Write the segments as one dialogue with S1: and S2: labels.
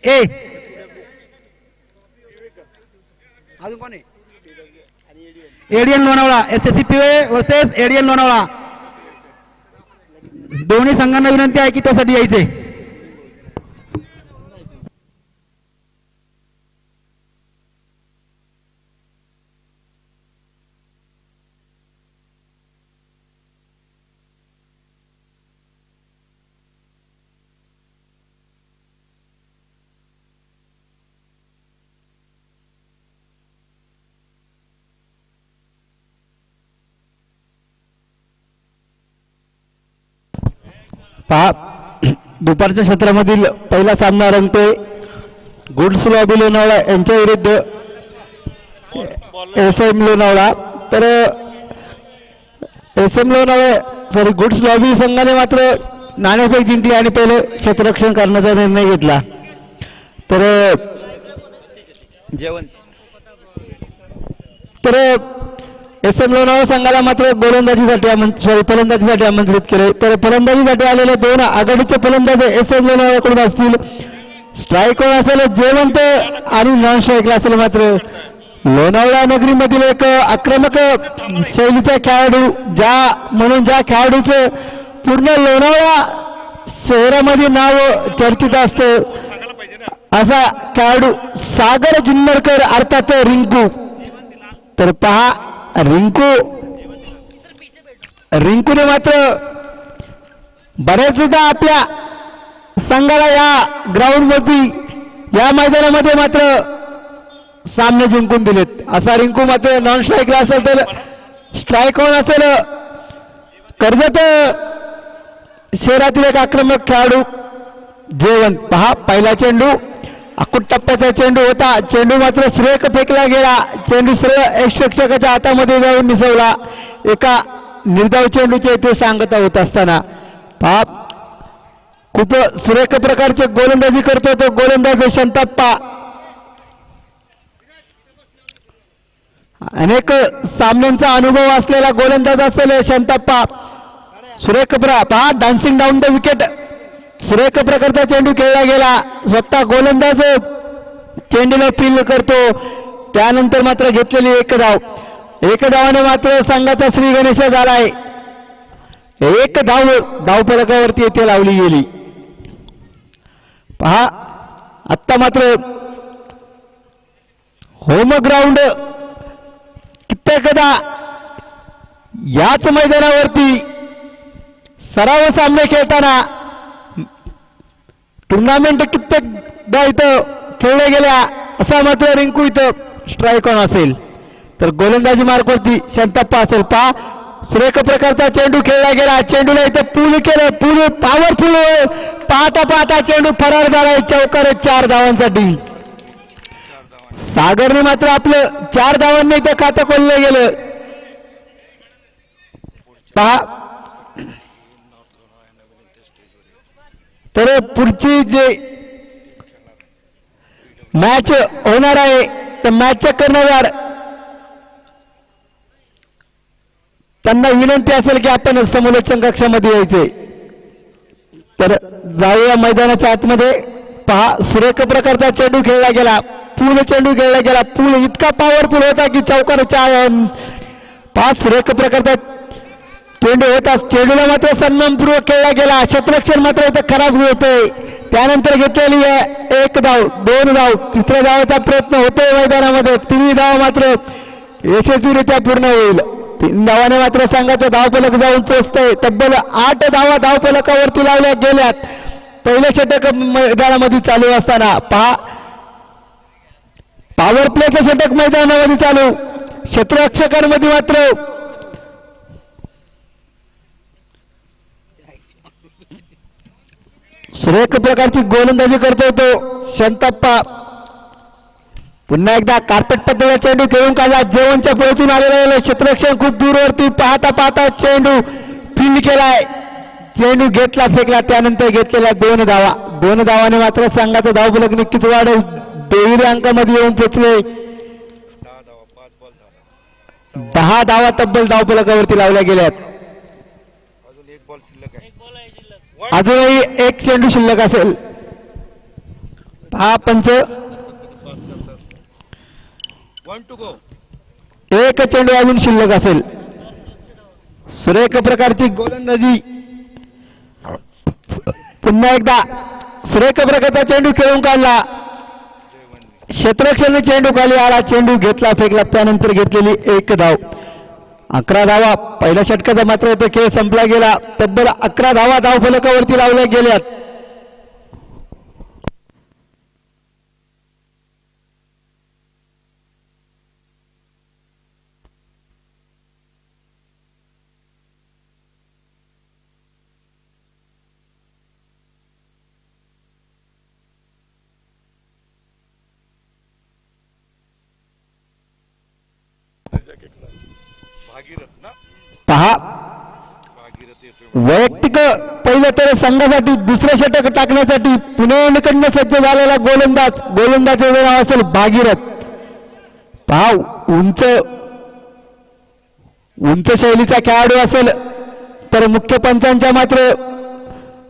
S1: ए अजून कोण आहे ADN Lonavala SSC PO versus ADN Lonavala दोन्ही संघांना विनंती आहे की त्यासाठी यायचे
S2: पहा दुपारच्या क्षेत्रामधील पहिला सामना रंगतोय गुड्स लॉबी लोणावळा यांच्या विरुद्ध एसएम लोणावळा तर SM Lonavala sorry goods lobby संघाने मात्र नाणेफेक जिंकली आणि पहिले क्षेत्ररक्षण करण्याचा निर्णय घेतला तर एसएम लोणावळा संघाला मात्र गोलंदाजीसाठी फलंदाजीसाठी आमंत्रित केले तर फलंदाजीसाठी आलेले दोन आघाडीचे फलंदाज एसएम लोणावळ्याकडून असतील स्ट्राईकवर असेल जयवंत आणि नॉन स्ट्राईकला असेल मात्र लोणावळा नगरीमधील एक आक्रमक शैलीचा खेळाडू ज्या खेळाडूचं पूर्ण लोणावळा शहरामध्ये नाव चर्चित असतं असा खेळाडू सागर जुन्नरकर अर्थात रिंकू तर पहा रिंकूने मात्र बऱ्याचदा आपल्या संघाला या ग्राउंड मध्ये या मैदानामध्ये मात्र सामने जिंकून दिलेत असा रिंकू मात्र नॉन स्ट्राईकला असेल तर स्ट्राईक ऑन असेल कर्जत शहरातील एक आक्रमक खेळाडू जयवंत पहा पहिला चेंडू अकुट टप्प्याचा चेंडू होता चेंडू मात्र सुरेख फेकला गेला चेंडू सरळ यष्टरक्षकाच्या हातामध्ये जाऊन मिसळला एका निर्धाव चेंडूचे इथे सांगता होत असताना पहा खूप सुरेख प्रकारचे गोलंदाजी करतो तो गोलंदाज शंताप्पा अनेक सामन्यांचा अनुभव असलेला गोलंदाज असेल शंताप्पा सुरेख पहा डान्सिंग डाऊन द विकेट सुरेख प्रकारचा चेंडू खेळला गेला स्वतः गोलंदाज चेंडूला फील करतो त्यानंतर मात्र घेतलेली एक धावाने मात्र संघाचा श्री गणेश झालाय एक धावफलकावरती येथे लावली गेली पहा आत्ता मात्र होम ग्राउंड कित्येकदा याच मैदानावरती सराव सामने खेळताना टुर्नामेंट कित्येकदा इथं खेळल्या गेल्या असा मात्र रिंकू इथं स्ट्राईक ऑन असेल तर गोलंदाजी मार्कवरती शंताप्पा असेल पहा सुरेख प्रकारचा चेंडू खेळला गेला चेंडूला इथं पूल केलं पूल पॉवरफुल पाहता चेंडू फरार झालाय चौकार 4 धावांसाठी सागरने मात्र आपलं 4 धावांनी इथं खातं खोललं गेलं पहा तर पुढची जे मॅच होणार आहे तर मॅचचे कर्णधार त्यांना विनंती असेल की आपण समोलोचन कक्षामध्ये यायचे तर जाऊया मैदानाच्या आतमध्ये पहा सुरेख प्रकारचा चेंडू खेळला गेला पूल चेंडू खेळला गेला पूल इतका पॉवरफुल होता की चौकार 5 सुरेख प्रकारचा चेंडू होता चेंडूला मात्र सन्मानपूर्वक खेळला गेला क्षेत्ररक्षण मात्र इथं खराब होतोय त्यानंतर घेतलेली आहे 1 धाव 2 धाव तिसऱ्या धावाचा प्रयत्न होतोय मैदानामध्ये 3 धाव मात्र यशस्वीरित्या पूर्ण होईल 3 धावाने मात्र संघाचं धावफलक जाऊन पोहोचतंय तब्बल 8 धावा धावफलकावरती लावल्या गेल्यात पहिल्या षटक मैदानामध्ये चालू असताना पहा पॉवर प्लेचं षटक मैदानामध्ये चालू क्षेत्ररक्षकांमध्ये मात्र सुरेख प्रकारची गोलंदाजी करतोय तो शंताप्पा पुन्हा एकदा कार्पेट पद्धतीचा चेंडू खेळून काढला जेवणच्या पळून आलेला क्षेत्ररक्षण खूप दूरवरती पाहता चेंडू फील्ड केलाय चेंडू घेतला फेकला त्यानंतर घेतलेला 2 धावाने मात्र संघाचा धावफलक नक्कीच वाढेल 2 अंकामध्ये येऊन पोचले 10 धावा तब्बल धावफलकावरती लावल्या गेल्यात अजूनही 1 चेंडू शिल्लक असेल पहा पंच एक चेंडू अजून शिल्लक असेल. सुरेख प्रकारची गोलंदाजी पुन्हा एकदा सुरेख प्रकारचा चेंडू खेळून काढला. क्षेत्ररक्षण चेंडू खाली आला, चेंडू घेतला फेकला, त्यानंतर घेतलेली एक धाव. 11 धावा पहिल्या षटकाचा मात्र तो खेळ संपला गेला. तब्बल 11 धावा धाव फलकावरती लावल्या गेल्यात. पहा वैयक्तिक पहिलं तर संघासाठी दुसरं षटक टाकण्यासाठी पुण्याकडनं सज्ज झालेला गोलंदाज नाव असेल भागीरथ. पहा उंच शैलीचा खेळाडू असेल तर मुख्य पंचांच्या मात्र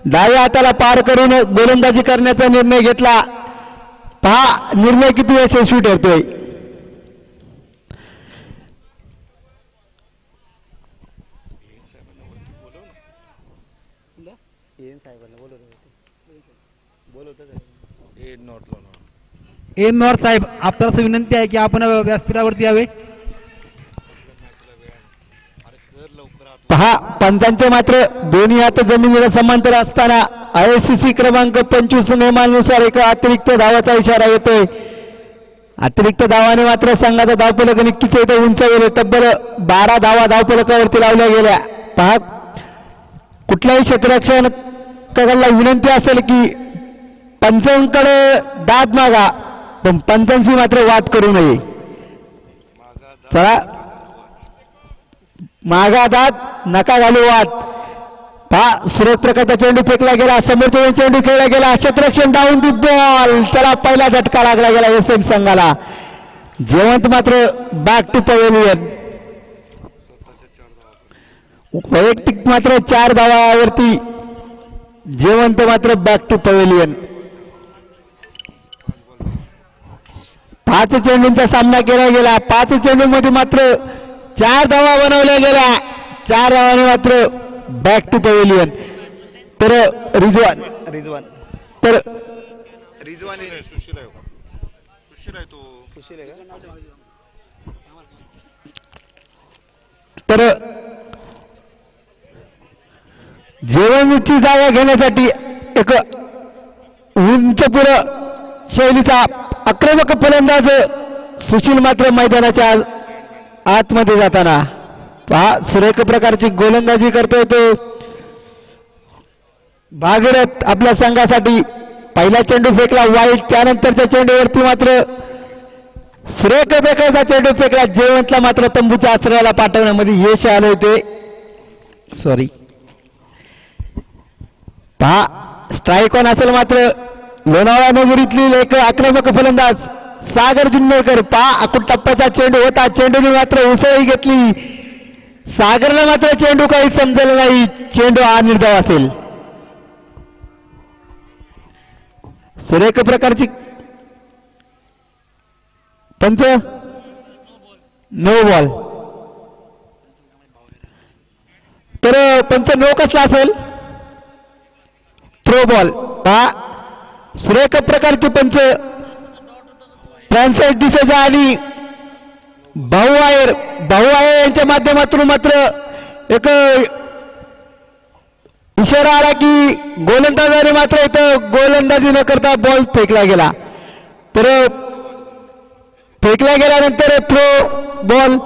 S2: डाव्या हाताला पार करून गोलंदाजी करण्याचा निर्णय घेतला. पहा निर्णय किती यशस्वी ठरतोय.
S1: नॉर साहेब आपल्याला विनंती आहे की आपण व्यासपीठावरती यावे.
S2: पहा पंचांचे मात्र दोन्ही हात जमिनीला समांतर असताना ICC क्रमांक 25 नियमानुसार एक अतिरिक्त धावाचा इशारा येतोय. अतिरिक्त धावाने मात्र संघाचा धावफलक नक्कीच इथे उंचावले. तब्बल 12 धावा धावफलकावरती लावल्या गेल्या. पहा कुठल्याही क्षेत्ररक्षकाला विनंती असेल की पंचांकडे दाद मागा, पण पंचांची मात्र वाद करू नये. चला मागा दाद नका घालू वाद. पहा सुरेख प्रकारचा चेंडू फेकला गेला, समोरचा चेंडू खेळला गेला, क्षेत्ररक्षण डाऊन दी बॉल. त्याला पहिला झटका लागला गेला SM संघाला. जेवंत मात्र बॅक टू पवेलियन. वैयक्तिक मात्र 4 धावावरती जेवंत मात्र बॅक टू पवेलियन. 5 चेंडूंचा सामना केला गेला. 5 चेंडूंमध्ये मात्र 4 धावा बनवल्या गेल्या. 4 धावांनी मात्र बॅक टू पवेलियन. तर रिजवान तर जेवणची जागा घेण्यासाठी एक उंचपुर शैलीचा आक्रमक फलंदाज सुशील मात्र मैदानाच्या आतमध्ये जाताना पहा सुरेख प्रकारची गोलंदाजी करतोय तो भागीरथ. आपल्या संघासाठी पहिला चेंडू फेकला वाईट, त्यानंतरच्या चेंडूवरती मात्र सुरेख प्रकारचा चेंडू फेकला. जेवंतला मात्र तंबूच्या आश्रयाला पाठवण्यामध्ये यश आले होते. सॉरी पहा स्ट्राईक ऑन असेल मात्र लोणावळा नगरीतली एक आक्रमक फलंदाज सागर जुन्नरकर. पहा आकुट टप्प्याचा चेंडू होता, चेंडूने मात्र उसळी घेतली. सागरला मात्र चेंडू काही समजलं नाही, चेंडू हा निर्धाव असेल. सुरेख प्रकारची पंच नो बॉल. तर पंच नो कसला असेल थ्रो बॉल. पहा सुरेख प्रकारचे पंच फ्रान्सिस डिसोजा आणि भाऊ आयर यांच्या माध्यमातून मात्र एक इशारा आला की गोलंदाजाने मात्र इथं गोलंदाजी न करता बॉल फेकला गेला. तर फेकला गेल्यानंतर थ्रो बॉल.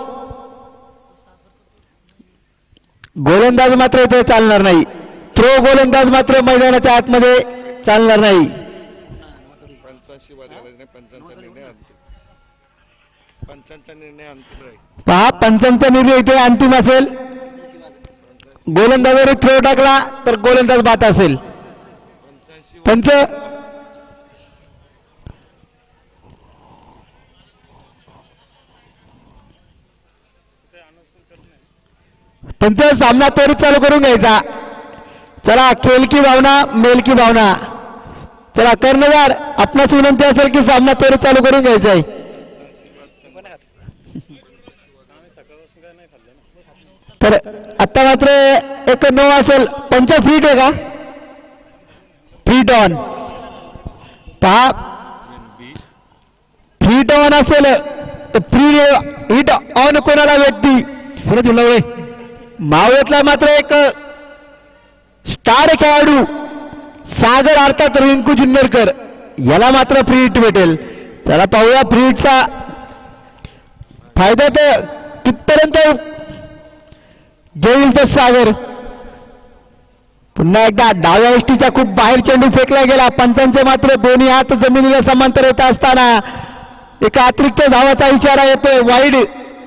S2: गोलंदाज मात्र इथे चालणार नाही. थ्रो गोलंदाज मात्र मैदानाच्या आतमध्ये चालणार नाही. पहा पंचांचा निर्णय इथे अंतिम असेल. गोलंदाजाने थ्रो टाकला तर गोलंदाज बाद असेल. पंच सामना त्वरित चालू करून घ्यायचा. चला खेल की भावना मेल की भावना. चला कर्णधार, आपणास विनंती असेल की सामना त्वरित चालू करून घ्यायचा आहे. तर आता मात्र एक नो असेल. पंच फ्रीट आहे का? फ्रीट ऑन. पहा फ्रीट ऑन असेल तर फ्री हिट ऑन कोणाला व्यक्ती
S1: सूरज उल्लावळे.
S2: मावळतला मात्र एक स्टार खेळाडू सागर अर्थात रिंकू जुन्नरकर याला मात्र फ्री हिट भेटेल. त्याला पाहूया फ्री हिटचा फायदा तर कितपर्यंत घेईल तर सागर. पुन्हा एकदा डाव्या एष्टीचा खूप बाहेर चेंडू फेकला गेला. पंचांचे मात्र दोन्ही हात जमिनीला समांतर येत असताना एका अतिरिक्त धावाचा इशारा येतोय.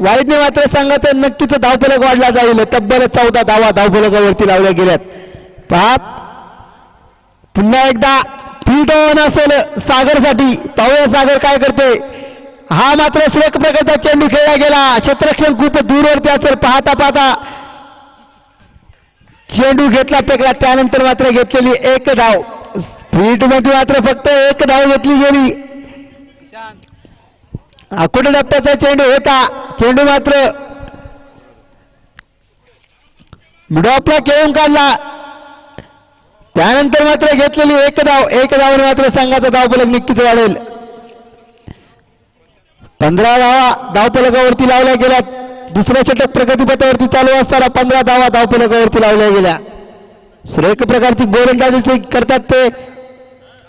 S2: वाईडने मात्र संघाचा नक्कीच धावफलक वाढला जाईल. तब्बल 14 धावा धावफलकावरती लावल्या गेल्यात. पहा पुन्हा एकदा फील्ड ऑन असेल सागरसाठी. पाहूया सागर काय करतोय. हा मात्र सुरेख प्रकारचा चेंडू खेळला गेला. क्षेत्ररक्षण खूप दूरवरती असेल. पाहता पाहता चेंडू घेतला फेकला. त्यानंतर मात्र घेतलेली एक धाव. फील्ड मध्ये मात्र फक्त एक धाव घेतली गेली. आकुड डप्प्याचा चेंडू होता. चेंडू मात्र मिडॉपला खेळून काढला. त्यानंतर मात्र घेतलेली एक धाव. एक धावाने मात्र संघाचा धावफलक नक्कीच वाढेल. 15 धावा धावफलकावरती लावल्या गेल्यात. दुसऱ्या षटक प्रगतीपथावरती चालू असताना 15 धावा धावफलकावरती लावल्या गेल्या. सुरेख प्रकारची गोलंदाजी करतात ते.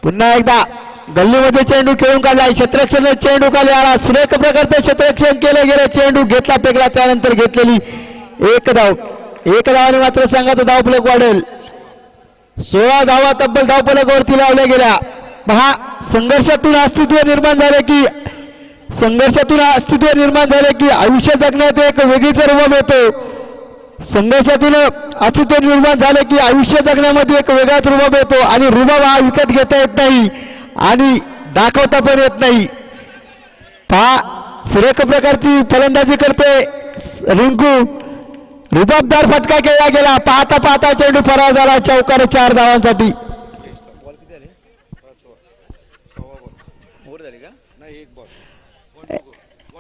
S2: पुन्हा एकदा गल्लीमध्ये चेंडू खेळून काढला. क्षेत्ररक्षण चेंडू खाली आला. सुरेख प्रकारचं क्षेत्ररक्षण केलं गेलं. चेंडू घेतला फेकला. त्यानंतर घेतलेली एक धाव. एक धावाने मात्र संघाचा धावफलक वाढेल. 16 धावा तब्बल धावफलकावरती लावल्या गेल्या. पहा संघर्षातून अस्तित्व निर्माण झाले की आयुष्य जगण्यात एक वेगळीच रुबाब येतो. संघर्षातून अस्तित्व निर्माण झाले की आयुष्य जगण्यामध्ये एक वेगळाच रुबाब येतो. आणि रुबाब हा विकत घेता येत नाही आणि दाखवता पण येत नाही. पहा सुरेख प्रकारची फलंदाजी करते रिंकू. रुबाबदार फटका खेळला गेला. पाहता पाहता चेंडू फरार झाला. चौकार 4 धावांसाठी.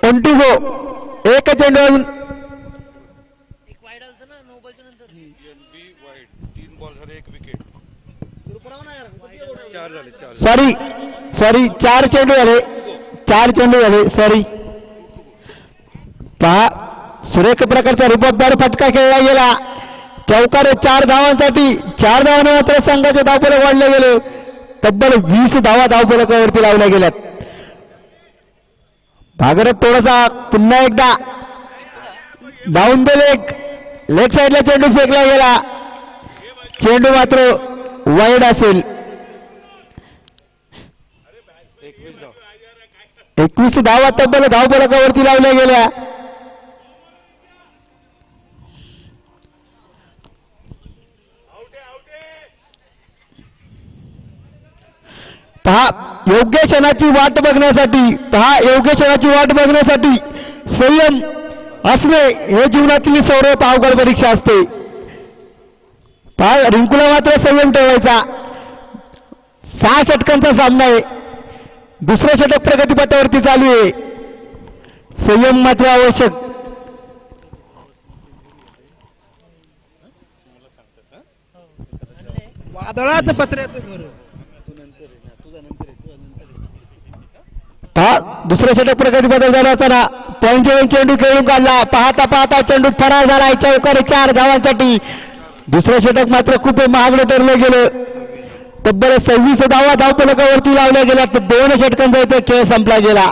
S2: On to go. एक चेंडू अजून. सॉरी 4 चेंडू झाले. 4 चेंडू झाले. सॉरी. पहा सुरेख प्रकारचा रुबाबदार फटका खेळला गेला. चौकार 4 धावांसाठी. 4 धावांनी मात्र संघाचे धावफलक वाढले गेले. तब्बल 20 धावा धावफलकावरती लावल्या गेल्यात. भागरथ थोडासा पुन्हा एकदा डाऊन द लेग साईडला चेंडू फेकला गेला. चेंडू मात्र वाईड असेल. 21 धावा तब्बल धावफलकावरती लावल्या गेल्या. पहा योग्य क्षणाची वाट बघण्यासाठी संयम असणे हे जीवनातील सर्वात अवघड परीक्षा असते. पहा रिंकूला मात्र संयम ठेवायचा. 6 षटकांचा सामना आहे. दुसरं षटक प्रगतीपथावरती चालू आहे. संयम मात्र आवश्यक.
S1: वादळाचं पत्र्याचं घर.
S2: हा दुसरं षटक प्रगतीपथावर झालं असताना पॉईंट घेऊन चेंडू खेळून काढला. पाहता पाहता चेंडू फरार झाला. चौकार 4 धावांसाठी. दुसरं षटक मात्र खूप महागडं ठरलं गेलं. तब्बल 26 धावा धावफलकावरती लावल्या गेल्या. तर 2 षटकांचा इथे खेळ संपला गेला.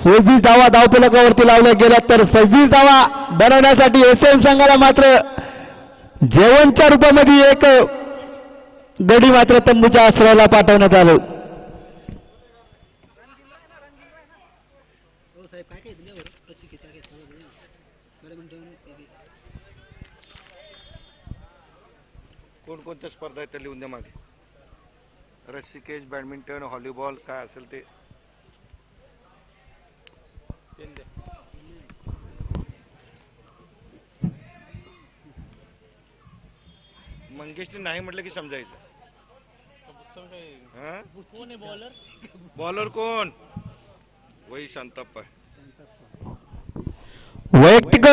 S2: 26 धावा धावफलकावरती लावल्या गेल्या. तर 26 धावा बनवण्यासाठी एसएम संघाला मात्र जेवणच्या रूपामध्ये एक गडी मात्र तंबूच्या अस्त्राला पाठवण्यात आलं.
S3: कोणकोणत्या स्पर्धा आहेत त्या लिहून द्या मागे. रस्सीकेज, बॅडमिंटन, व्हॉलीबॉल काय असेल ते. मंगेशने नाही म्हटलं की समजायचं. बॉलर कोण? वही शांताप्पा.
S2: वैयक्तिक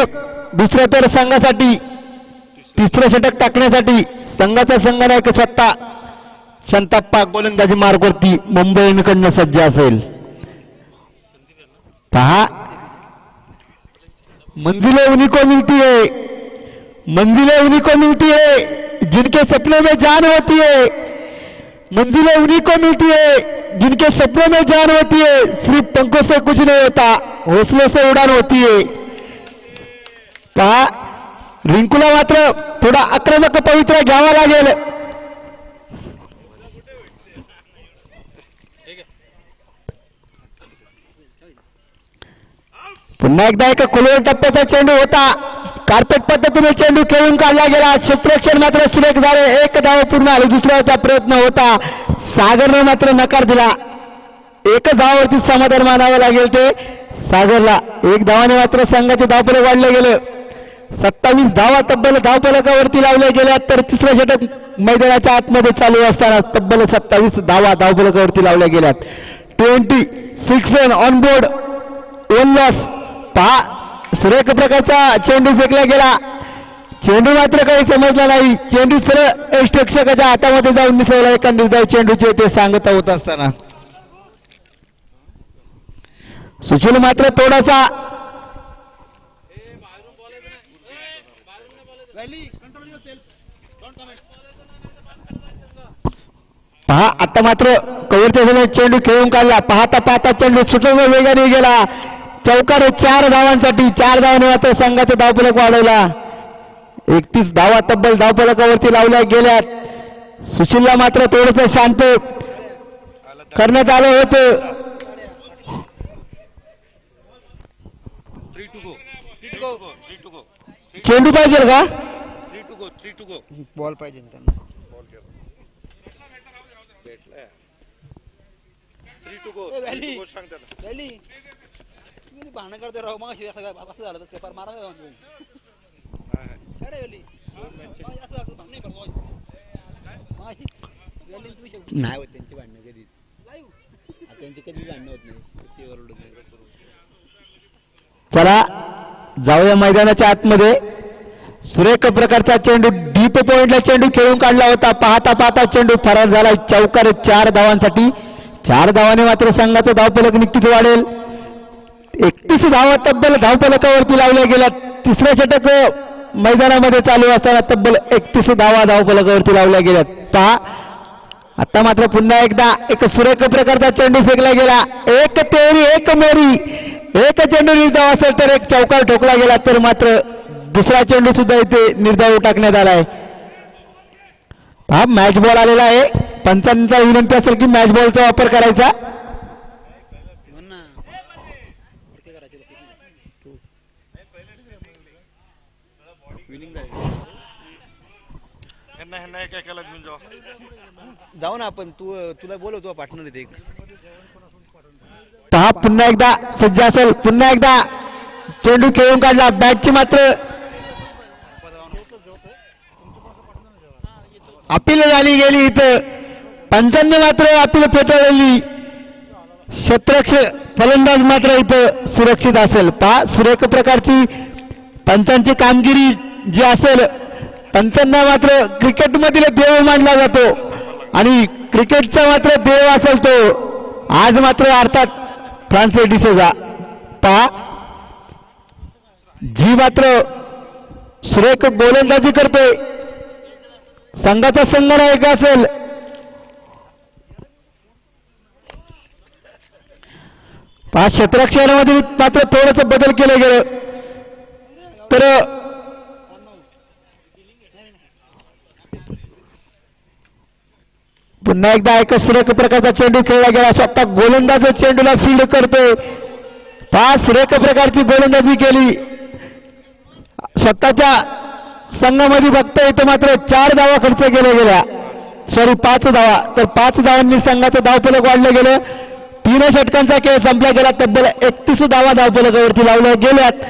S2: दुसऱ्या तर संघासाठी तिसरं षटक टाकण्यासाठी संघाचा संघनायक स्वतः शांताप्पा गोलंदाजी मार्गवरती मुंबईकडनं सज्ज असेल. पहा, मंजिलें उन्हीं को मिलती है, मंजिलें उन्हीं को मिलती है जिनके सपने में जान होती है, मंजिलें उन्हीं को मिलती है जिनके सपनों में जान होती है. सिर्फ पंखों से कुछ नहीं होता, हौसले से उड़ान होती है. पहा, रिंकूला मात्र थोडा आक्रमक पवित्रा घ्यावा लागेल. पुन्हा एकदा एक खोलवर टप्प्याचा चेंडू होता. कार्पेट पद्धतीने चेंडू खेळून काढला गेला. क्षेत्ररक्षण मात्र सुरेख झाले. एक धाव पूर्ण आली. दुसऱ्याचा प्रयत्न होता, सागरने मात्र नकार दिला. एकच धावावरती समाधान मानावं लागेल ते सागरला. एक धावाने मात्र संघाचे धावफलक वाढले गेले. 27 धावा तब्बल धावफलकावरती लावल्या गेल्या. तर तिसरं षटक मैदानाच्या आतमध्ये चालू असताना तब्बल 27 धावा धावफलकावरती लावल्या गेल्यात. 26 रन ऑन बोर्ड, 1 लॉस. पहा, सुरेख प्रकारचा चेंडू फेकला गेला. चेंडू मात्र काही समजला नाही. चेंडू सरळ यष्टिरक्षकाच्या हातामध्ये जाऊन मिसळला. एका निर्धाव चेंडूचे ते सांगता होत असताना सुशील मात्र थोडासा पहा, आता मात्र कव्हरच्या जवळ चेंडू खेळून काढला. पाहता पाहता चेंडू सुटला, वेगाने गेला. चौकार 4 धावांसाठी. 4 धावांनी मात्र संघाचा धावफलक वाढवला. 31 धावा तब्बल धावफलकावरती लावल्या गेल्यात. सुशीलला मात्र थोडंसं शांत करण्यात आलं होतं. चेंडू पाहिजे का?
S1: बॉल पाहिजे त्यांना. भांडण करते राव. मग असं झालं तर फार मारा नाही होत त्यांची भांडणं कधीच. त्यांची कधीच भांडणं होत नाही.
S2: चला जाऊया मैदानाच्या आतमध्ये. सुरेख प्रकारचा चेंडू डीप पॉइंटला चेंडू खेळून काढला होता. पाहता पाहता चेंडू फरार झाला. चौकार 4 धावांसाठी. 4 धावाने मात्र संघाचं धावफलक नक्कीच वाढेल. 31 धावा तब्बल धावफलकावरती लावल्या गेल्या. तिसरं षटक मैदानामध्ये चालू असताना तब्बल 31 धावा धावफलकावरती लावल्या गेल्यात. पहा, आता मात्र पुन्हा एकदा एक सुरेख प्रकारचा चेंडू फेकला गेला. एक तेरी एक मेरी. एक चेंडू निर्धाव असेल तर एक चौकार ठोकला गेला तर मात्र दुसरा चेंडू सुद्धा इथे निर्धाव टाकण्यात आलाय. हा मॅच बॉल आलेला आहे. पंचांचा विनंती असेल की मॅच बॉलचा वापर करायचा.
S1: जाऊ ना आपण. तुला बोलवतो पार्टनर इथे.
S2: पहा, पुन्हा एकदा सज्ज असेल. पुन्हा एकदा चेंडू खेळून काढला. बॅटची मात्र अपील झाली गेली. इथं पंचांनी मात्र अपील फेटाळली. क्षेत्ररक्षक फलंदाज मात्र इथं सुरक्षित असेल. पहा, सुरेख प्रकारची पंचांची कामगिरी जी असेल. पंचांना मात्र क्रिकेटमधील देव मानला जातो आणि क्रिकेटचा मात्र देव असेल तो आज मात्र अर्थात फ्रान्सिस डिसोजा. पहा, जी मात्र सुरेख गोलंदाजी करते. संघाचा संघनायक असेल. पहा, क्षेत्ररक्षणामध्ये मात्र थोडंसं बदल केलं गेलं तर पुन्हा एकदा एक सुरेख प्रकारचा चेंडू खेळला गेला. स्वतः गोलंदाज चेंडूला फील्ड करतोय. 5 सुरेख प्रकारची गोलंदाजी केली स्वतःच्या संघामध्ये. बघता इथं मात्र 4 धावा खर्च केल्या गेल्या. 5 धावा. तर 5 धावांनी संघाचं धावफलक वाढलं गेलं. 3 षटकांचा खेळ संपला गेला. तब्बल 31 धावा धावफलकावरती लावल्या गेल्यात.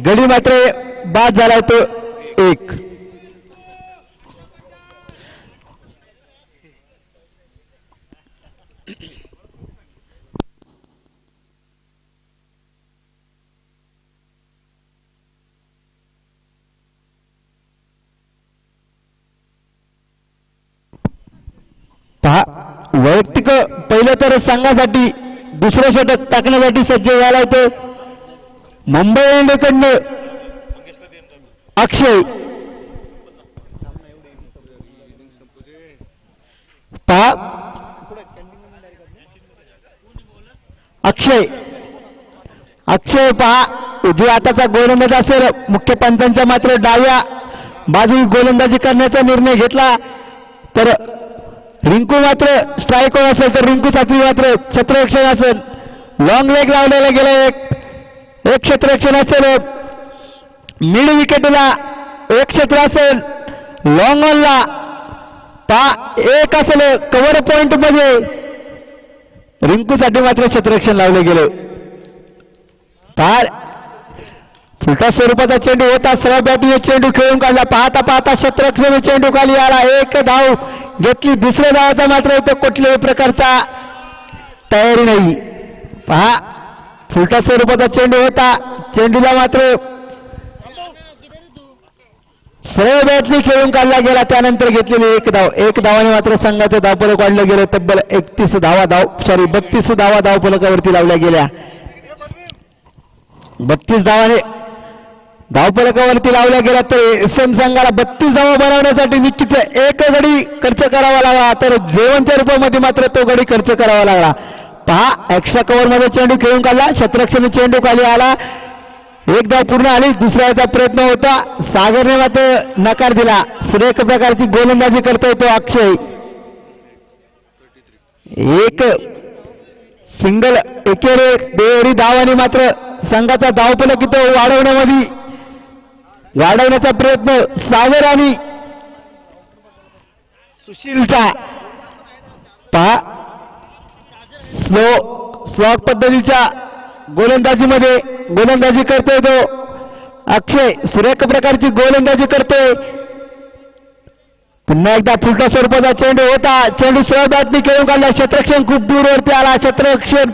S2: गडी मात्र बाद झालाय तो 1. पहिलं तर संघासाठी दुसरं षटक टाकण्यासाठी सज्ज झाला होतो मुंबई इंडियन्सकडनं अक्षय. पहा अक्षय पहा उजव्या हाताचा गोलंदाज असेल. मुख्य पंचांच्या मात्र डाव्या बाजू गोलंदाजी करण्याचा निर्णय घेतला तर रिंकू मात्र स्ट्राईकवर असेल तर रिंकूसाठी मात्र क्षेत्ररक्षण असेल. लॉंग लेग लावलेला गेला एक क्षेत्ररक्षण असेल. मिड विकेटला एक क्षेत्र असेल. लॉंग ऑनला पहा एक असेल. कव्हर पॉइंट मध्ये रिंकूसाठी मात्र क्षेत्ररक्षण लावलं गेलं. फार फुलटा स्वरूपाचा चेंडू होता. सरळ बॅटिंग चेंडू खेळून काढला. पाहता पाहता क्षेत्ररक्षण चेंडू खाली आला. एक धाव घेतली. दुसऱ्या धावाचा मात्र इथं कुठल्याही प्रकारचा तयारी नाही. पहा फुलटा स्वरूपाचा चेंडू होता. चेंडूला मात्र सरळ बॅटली खेळून काढला गेला. त्यानंतर घेतलेली एक धावाने मात्र संघाचं धावफलक वाढलं गेलं. तब्बल 32 धावा धावफलकावरती लावल्या गेल्या. 32 धावाने धावफलकावरती लावल्या गेल्या तर SM संघाला 32 धावा बनवण्यासाठी निश्चित एक गडी खर्च करावा लागला तर जेवणच्या रूपामध्ये मात्र तो गडी खर्च करावा लागला. पहा एक्स्ट्रा कव्हर मध्ये चेंडू खेळून काढला. क्षेत्ररक्षण चेंडू खाली आला. एक धाव पूर्ण आली. दुसऱ्याचा प्रयत्न होता. सागरने मात्र नकार दिला. सुरेख प्रकारची गोलंदाजी करतोय तो अक्षय. एक सिंगल एकेरी बेरी धावांनी मात्र संघाचा धावफलक इथं वाढवण्याचा प्रयत्न सागर आणि सुशीलचा. पहा स्लॉग पद्धतीच्या गोलंदाजीमध्ये गोलंदाजी करतोय तो अक्षय. सुरेख प्रकारची गोलंदाजी करतोय. पुन्हा एकदा फुलटा स्वरूपाचा चेंडू होता. चेंडू सरळ बॅटनी खेळून काढला. क्षेत्ररक्षण खूप दूरवरती आला. क्षेत्ररक्षण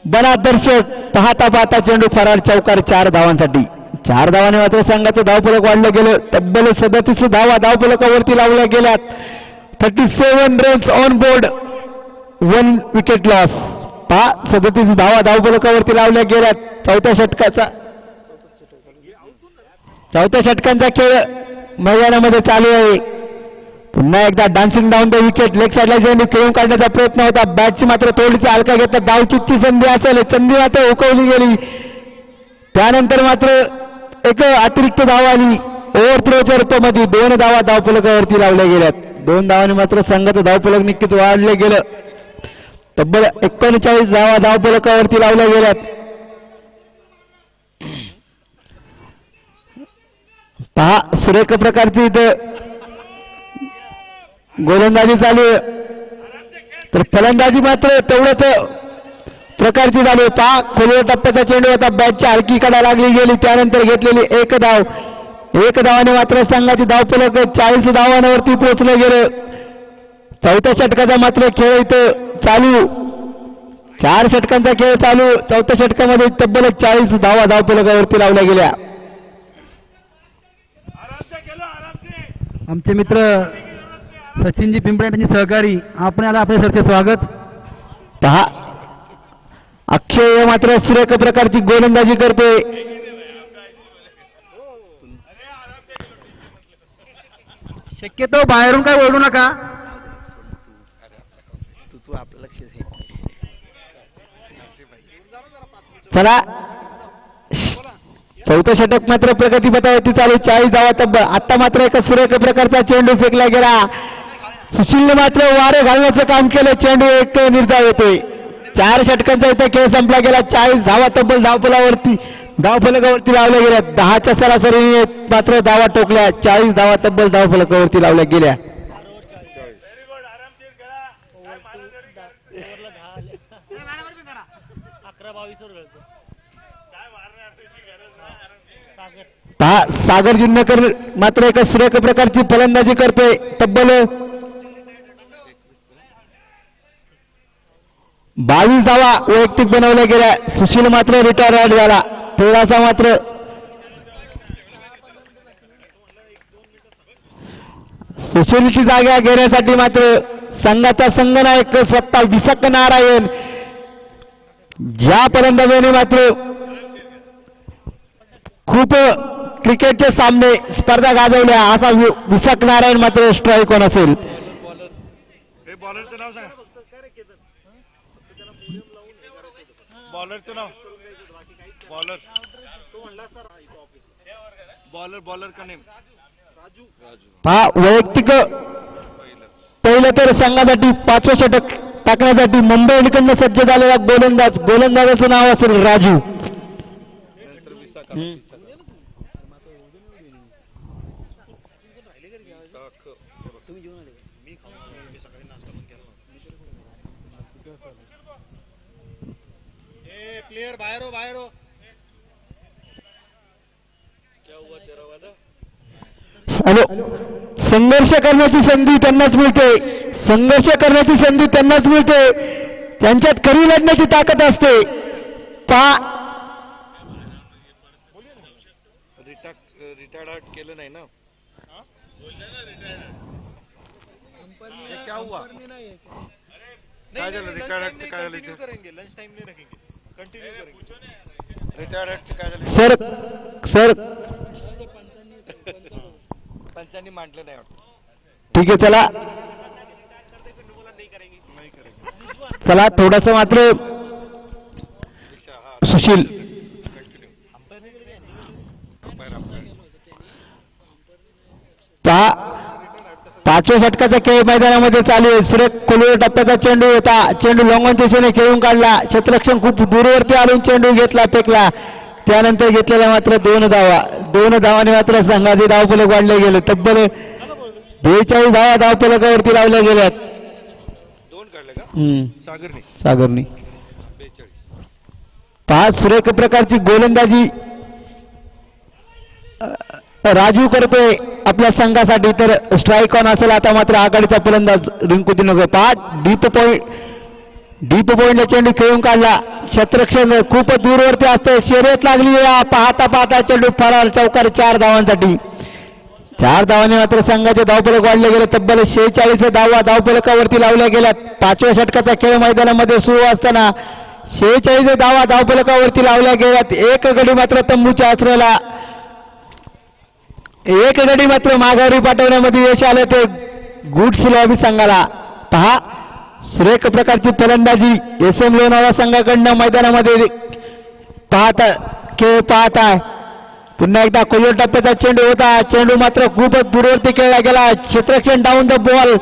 S2: बना दर्शक. पाहता पाहता चेंडू फरार चौकार 4 धावांसाठी. 4 धावाने मात्र संघाचं धावफलक वाढलं गेलं. तब्बल 37 धावा धावफलकावरती लावल्या गेल्यात. 37 runs on board 1 wicket loss. पहा 37 धावा धावफलकावरती लावल्या गेल्यात. चौथ्या षटकांचा खेळ मैदानामध्ये चालू आहे. पुन्हा एकदा dancing down the wicket. Leg साईडला चेंडू खेळून काढण्याचा प्रयत्न होता. बॅटची मात्र थोडीशी हलका घेतला. धावचीची संधी असेल. संधी मात्र हुकवली गेली. त्यानंतर मात्र एक अतिरिक्त धाव आली. ओव्हर थ्रोच्या रूपामध्ये 2 धावा धावफलकावरती लावल्या गेल्यात. 2 धावांनी मात्र संघाचं धावफलक नक्कीच वाढलं गेलं. तब्बल 39 धावा धावफलकावरती लावल्या गेल्यात. पहा सुरेख प्रकारची इथं गोलंदाजी चालू आहे तर फलंदाजी मात्र तेवढ्याच प्रकारची झाली. पहा खोलवर टप्प्याचा चेंडू होता. बॅटच्या हलकी कडा लागली गेली. त्यानंतर घेतलेली एक धावाने मात्र संघाची धावफलक 40 धावांवरती पोहोचलं गेलं. चौथ्या षटकाचा मात्र खेळ इथं चालू. 4 षटकांचा खेळ चालू. चौथ्या षटकामध्ये तब्बल 40 धावा धावफलकावरती लावल्या गेल्या.
S1: आमचे मित्र सचिनजी पिंपळे यांचे सहकारी आपण आला. आपले सरचे स्वागत.
S2: पहा अक्षय मात्र सुरेख प्रकारची गोलंदाजी करतोय.
S1: शक्यतो बाहेरून काय ओढू नका.
S2: चला चौथं षटक मात्र प्रगतीपथावरती चालू. 40 धावा तब्बल. आता मात्र एक सुरेख प्रकारचा चेंडू फेकला गेला. सुशीलने मात्र वारे घालण्याचं काम केलं. चेंडू एक निर्धाव येतोय. 4 षटकांचा इथे खेळ संपला गेला. 40 धावा तब्बल धावफलकावरती लावल्या गेल्या. 10च्या सरासरीने मात्र धावा टोकल्या. 40 धावा तब्बल धावफलकावरती लावल्या गेल्या. पहा सागर जुन्नकर मात्र एक सुरेख प्रकारची फलंदाजी करतोय. तब्बल 22 धावा वैयक्तिक बनवल्या गेल्या. सुशील मात्र रिटायर झाला. थोडासा मात्र सुशीलची जागा घेण्यासाठी मात्र संघाचा संघनायक स्वतः विशाख नारायण ज्या फलंदाजाने मात्र खूप क्रिकेटचे सामने स्पर्धा गाजवल्या असा विशाख नारायण मात्र स्ट्राईक ऑन असेल.
S3: बॉलरचं नाव सांगा. बॉलरचं नाव बॉलर का नेम
S2: हा वैयक्तिक पहिलं तर संघासाठी 5वे षटक टाकण्यासाठी मुंबई इंडियन्सकडनं सज्ज झालेला गोलंदाजाचं नाव असेल राजू.
S3: प्लेयर बाहेर हो. क्या हुआ तेरा वादा?
S2: हॅलो, संघर्ष करण्याची संधी त्यांनाच मिळते, संघर्ष करण्याची संधी त्यांनाच मिळते, त्यांच्यात खरी लढण्याची ताकद असते.
S3: रिटायर्ड केलं नाही ना. क्या हुआ? काय झालं रिटायर्ड काय झालं? लंच टाइम नहीं रखेंगे, कंटिन्यू करेंगे. रिटायर्ड काय झालं?
S2: सर
S3: पंचांनी मांडलं नाही वाटतं.
S2: ठीक आहे, चला थोडस मात्र सुशील पाचव्या षटकाचा खेळ मैदानामध्ये चालू आहे. सुरेख खोलवर टप्प्याचा चेंडू होता, चेंडू लॉंगॉनच्या दिशेने खेळून काढला, क्षेत्ररक्षण खूप दूरवरती आलून चेंडू घेतला, फेकला, त्यानंतर घेतलेल्या मात्र 2 धावाने मात्र संघाचे धावफलक वाढले गेले. तब्बल 42 धावा धावफलकावरती लावल्या गेल्यात.
S3: 2 काढले का
S2: सागरनी.
S3: 42.
S2: पहा सुरेख प्रकारची गोलंदाजी राजू करतोय आपल्या संघासाठी, तर स्ट्राईक ऑन असेल आता मात्र आघाडीचा फलंदाज रिंकू दिनकर. पहा डीप पॉइंटला चेंडू खेळून काढला, क्षेत्ररक्षण खूप दूरवरती असतं, शर्यत लागली, पाहता चेंडू फरार, चौकार 4 धावांसाठी. 4 धावांनी मात्र संघाचे धावफलक वाढले गेले. तब्बल 46 धावा धावफलकावरती लावल्या गेल्यात. 5व्या षटकाचा खेळ मैदानामध्ये सुरू असताना 46 धावा धावफलकावरती लावल्या गेल्यात. एक गडी मात्र तंबूच्या आश्रयाला, एक गडी मात्र माघारी पाठवण्यामध्ये यश आलं, ते गुड्स लॉबी संघाला. पहा सुरेख प्रकारची फलंदाजी SM लोणावळा संघाकडनं मैदानामध्ये पाहता पुन्हा एकदा खोलवर टप्प्याचा चेंडू होता, चेंडू मात्र खूपच दूरवरती खेळला गेला, क्षेत्ररक्षण डाऊन द बॉल,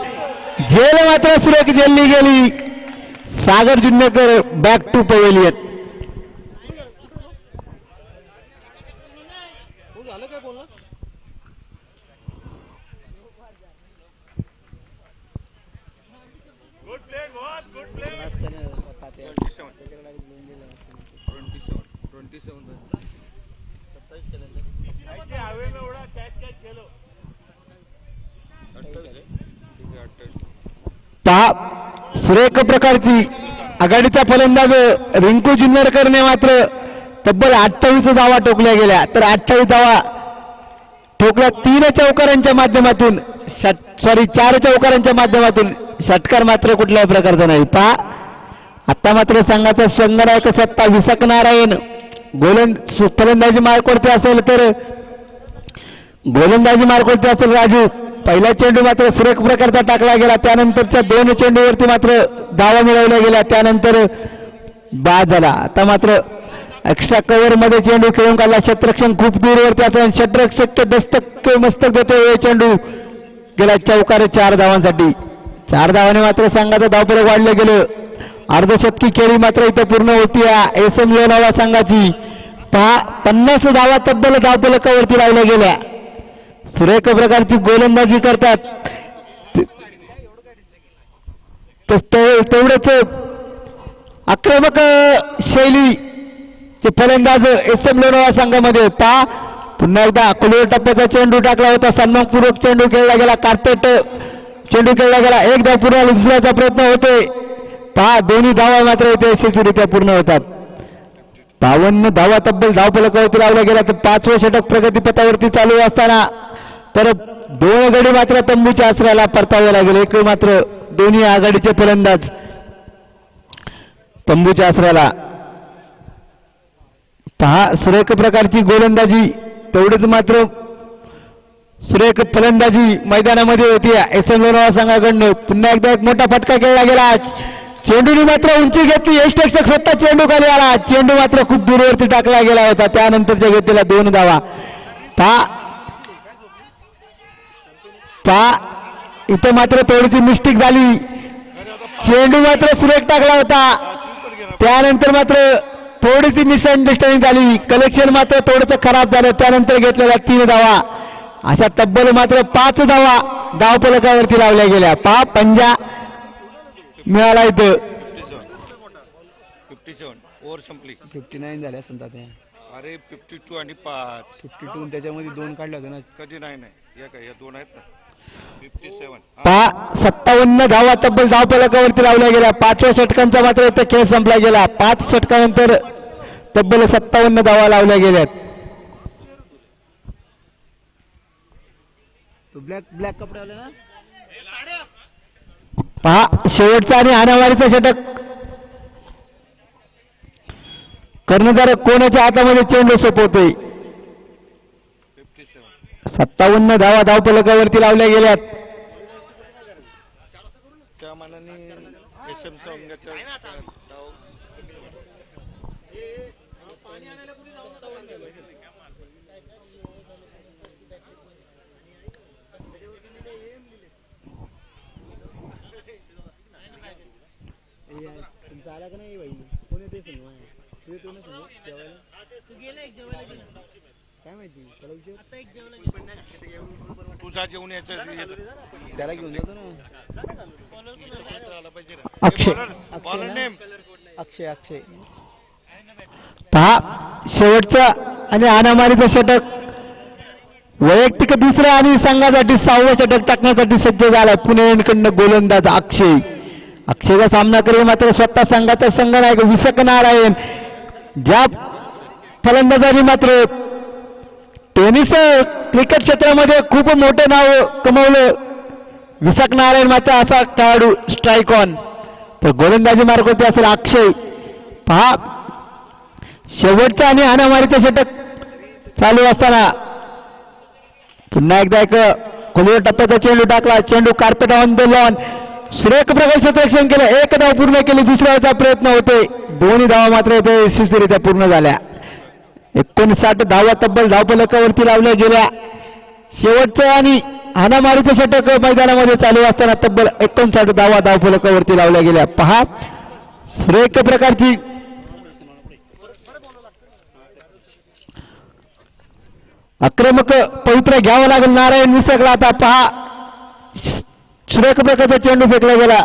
S2: झेल मात्र सुरेख झेलली गेली. सागर जुन्नकर बॅक टू पवेलियन. पहा सुरेख प्रकारची आघाडीचा फलंदाज रिंकू जुन्नरकरने मात्र तब्बल 28 धावा टोकल्या गेल्या, तर 28 धावा ठोकल्या 3 चौकारांच्या माध्यमातून, 4 चौकारांच्या माध्यमातून. षटकार मात्र कुठल्याही प्रकारचा नाही. पहा आता मात्र संघाचा संघनायक सत्ता विशाख नारायण फलंदाजी मार्कवरती असेल, तर गोलंदाजी मार्कवरती असेल राजू. पहिला चेंडू मात्र सुरेख प्रकारचा टाकला गेला, त्यानंतरच्या 2 चेंडूवरती मात्र धावा मिळवल्या गेल्या, त्यानंतर बाद झाला. आता मात्र एक्स्ट्रा कव्हर मध्ये चेंडू खेळून काढला, क्षेत्ररक्षण खूप दूरवरती असेल, क्षेत्ररक्षक दस्तक मस्तक देतोय, चेंडू गेला चौकार 4 धावांसाठी. 4 धावाने मात्र संघाचं धावफलक वाढलं गेलं. अर्धशतकी खेळी मात्र इथे पूर्ण होती SM लोणावळा संघाची. 50 धावा तब्बल धावफलकावरती लावल्या गेल्या. सुरेख प्रकारची गोलंदाजी करतात, तेवढेच आक्रमक शैली फलंदाज SM लोणावळा संघामध्ये. पहा पुन्हा एकदा खोलवर टप्प्याचा चेंडू टाकला होता, सन्मानपूर्वक चेंडू खेळला गेला, कार्पेट चेंडू खेळला गेला, 1 धाव पूर्ण उचलण्याचा प्रयत्न होते. पहा दोन्ही धावा मात्र इथे यशस्वीरित्या पूर्ण होतात. 52 धावा तब्बल धावफलकावरती लावल्या गेल्या. तर 5वे षटक प्रगतीपथावरती चालू असताना तर 2 गडी मात्र तंबूच्या आश्रयाला परतावे लागेल. एक मात्र दोन्ही आघाडीचे फलंदाज तंबूच्या आसऱ्याला. पहा सुरेख प्रकारची गोलंदाजी, तेवढेच मात्र सुरेख फलंदाजी मैदानामध्ये होती एस एम लोणावळा संघाकडून. पुन्हा एकदा एक मोठा फटका खेळला गेला. चेंडूने मात्र उंची घेतली. यष्टेक्षक स्वतः चेंडू खाली आला. चेंडू मात्र खूप दूरवरती टाकला गेला होता. त्यानंतरच्या घेतलेला 2 धावा. पहा इथं मात्र थोडीशी मिस्टेक झाली. चेंडू मात्र सुरेख टाकला होता. त्यानंतर मात्र थोडीशी मिसअंडरस्टँडिंग झाली. कलेक्शन मात्र थोडंसं खराब झालं. त्यानंतर घेतलेल्या 3 धावा. अशा तब्बल मात्र 5 धावा धावफलकावरती लावल्या गेल्या. पहा पंजा मिळाला इथं.
S3: 57 ओव्हर संपली.
S1: 59 झाल्या असतात त्या.
S3: अरे 52 आणि 5.
S1: 52 त्याच्यामध्ये 2 काढले होते ना.
S3: कधी नाही या काय या 2 आहेत ना. 57.
S2: पहा 57 धावा तब्बल धावफलकावरती लावल्या गेल्या. 5व्या षटकांचा मात्र इथं खेळ संपला गेला. 5 षटकानंतर तब्बल 57 धावा लावल्या गेल्यात.
S1: तो ब्लॅक कपडे आले ना.
S2: पहा शेवटचा आणि हाणामारीचं षटक. कर्णधार कोणाच्या हातामध्ये चेंडू सोपवतोय. 57 धावा धावफलकावरती लावल्या गेल्यात.
S3: त्या मानाने एसएम संघाच्या धाव
S1: आला का नाही भाई. कोण येते काय माहिती
S3: तुझा जेवण यायचं
S1: त्याला घेऊन जातो ना.
S2: अक्षय
S1: अक्षय अक्षय.
S2: पहा शेवटचं आणि हाणामारीचं षटक. वैयक्तिक दुसरं आणि संघासाठी 6वं षटक टाकण्यासाठी सज्ज झाला पुणेकडनं गोलंदाज अक्षय. अक्षयचा सामना करेल मात्र स्वतः संघाचा संघनायक विसक नारायण. ज्या फलंदाजांनी मात्र टेनिस क्रिकेट क्षेत्रामध्ये खूप मोठे नाव कमवलं, विसक नारायण मात्र असा खेळाडू स्ट्राईक ऑन. तर गोलंदाजी मार्ग असेल अक्षय. पहा शेवटचा आणि हाणामारीचं षटक चालू असताना पुन्हा एकदा एक खोलीवर टप्प्याचा चेंडू टाकला. चेंडू कार्पेट ऑन द लॉन. सुरेख प्रकारे क्षेत्ररक्षण केलं. 1 धाव पूर्ण केली. दुसऱ्याचा प्रयत्न होते. 2 धावा मात्र इथे यशस्वीरित्या पूर्ण झाल्या. 59 धावा तब्बल धावफलकावरती लावल्या गेल्या. शेवटचं आणि हाणामारीचं षटक मैदानामध्ये चालू असताना तब्बल 59 धावा धावफलकावरती लावल्या गेल्या. पहा सुरेख प्रकारची आक्रमक पवित्र घ्यावं लागेल नारायण विसकला. आता पहा सुरेख प्रकारचा चेंडू फेकला गेला.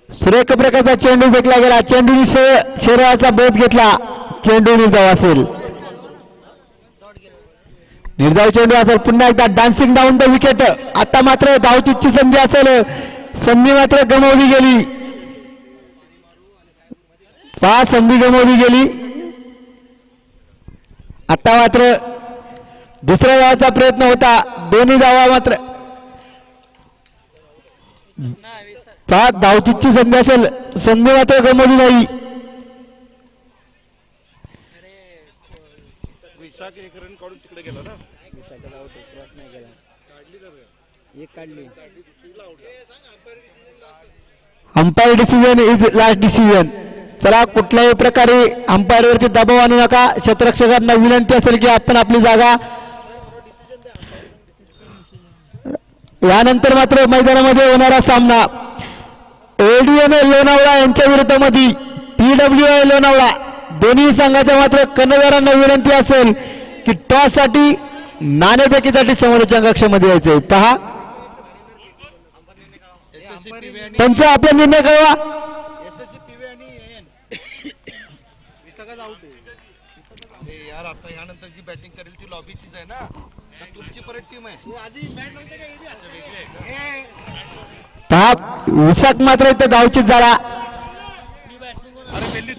S2: सुरेख प्रकारचा चेंडू फेकला गेला. चेंडूने शरीराचा बोध घेतला. चेंडू निर्धाव असेल. निर्धाव चेंडू असेल. पुन्हा एकदा डान्सिंग डाऊन द विकेट. आता मात्र धावचूकची संधी असेल. संधी मात्र गमावली गेली. पहा संधी गमावली गेली. आता मात्र दुसऱ्या धावाचा प्रयत्न होता. दोन्ही धावा मात्र पहा धावचूकची संधी असेल. संधी मात्र गमावली नाही.
S3: विशाख 1 रन काढून तिकडे गेला ना.
S1: एक काढली.
S2: Umpire decision is last decision. चला कुठल्याही प्रकारे अंपायरवरती दबाव आणू नका. क्षेत्ररक्षकांना विनंती असेल की आपण आपली जागा. यानंतर मात्र मैदानामध्ये होणारा सामना एडीएन लोणावळा यांच्या विरुद्धमध्ये PWI लोणावळा. दोन्ही संघाच्या मात्र कर्णधारांना विनंती असेल की टॉस साठी नाणेफेकीसाठी समोरच्या कक्षामध्ये यायचंय. पहा त्यांचा आपला निर्णय कळवा.
S3: यार आता यानंतर जी बॅटिंग करेल ती लॉबीचीच आहे ना. तुमची परत टीम आहे.
S2: पहा विशाख मात्र इथं धावचीत झाला.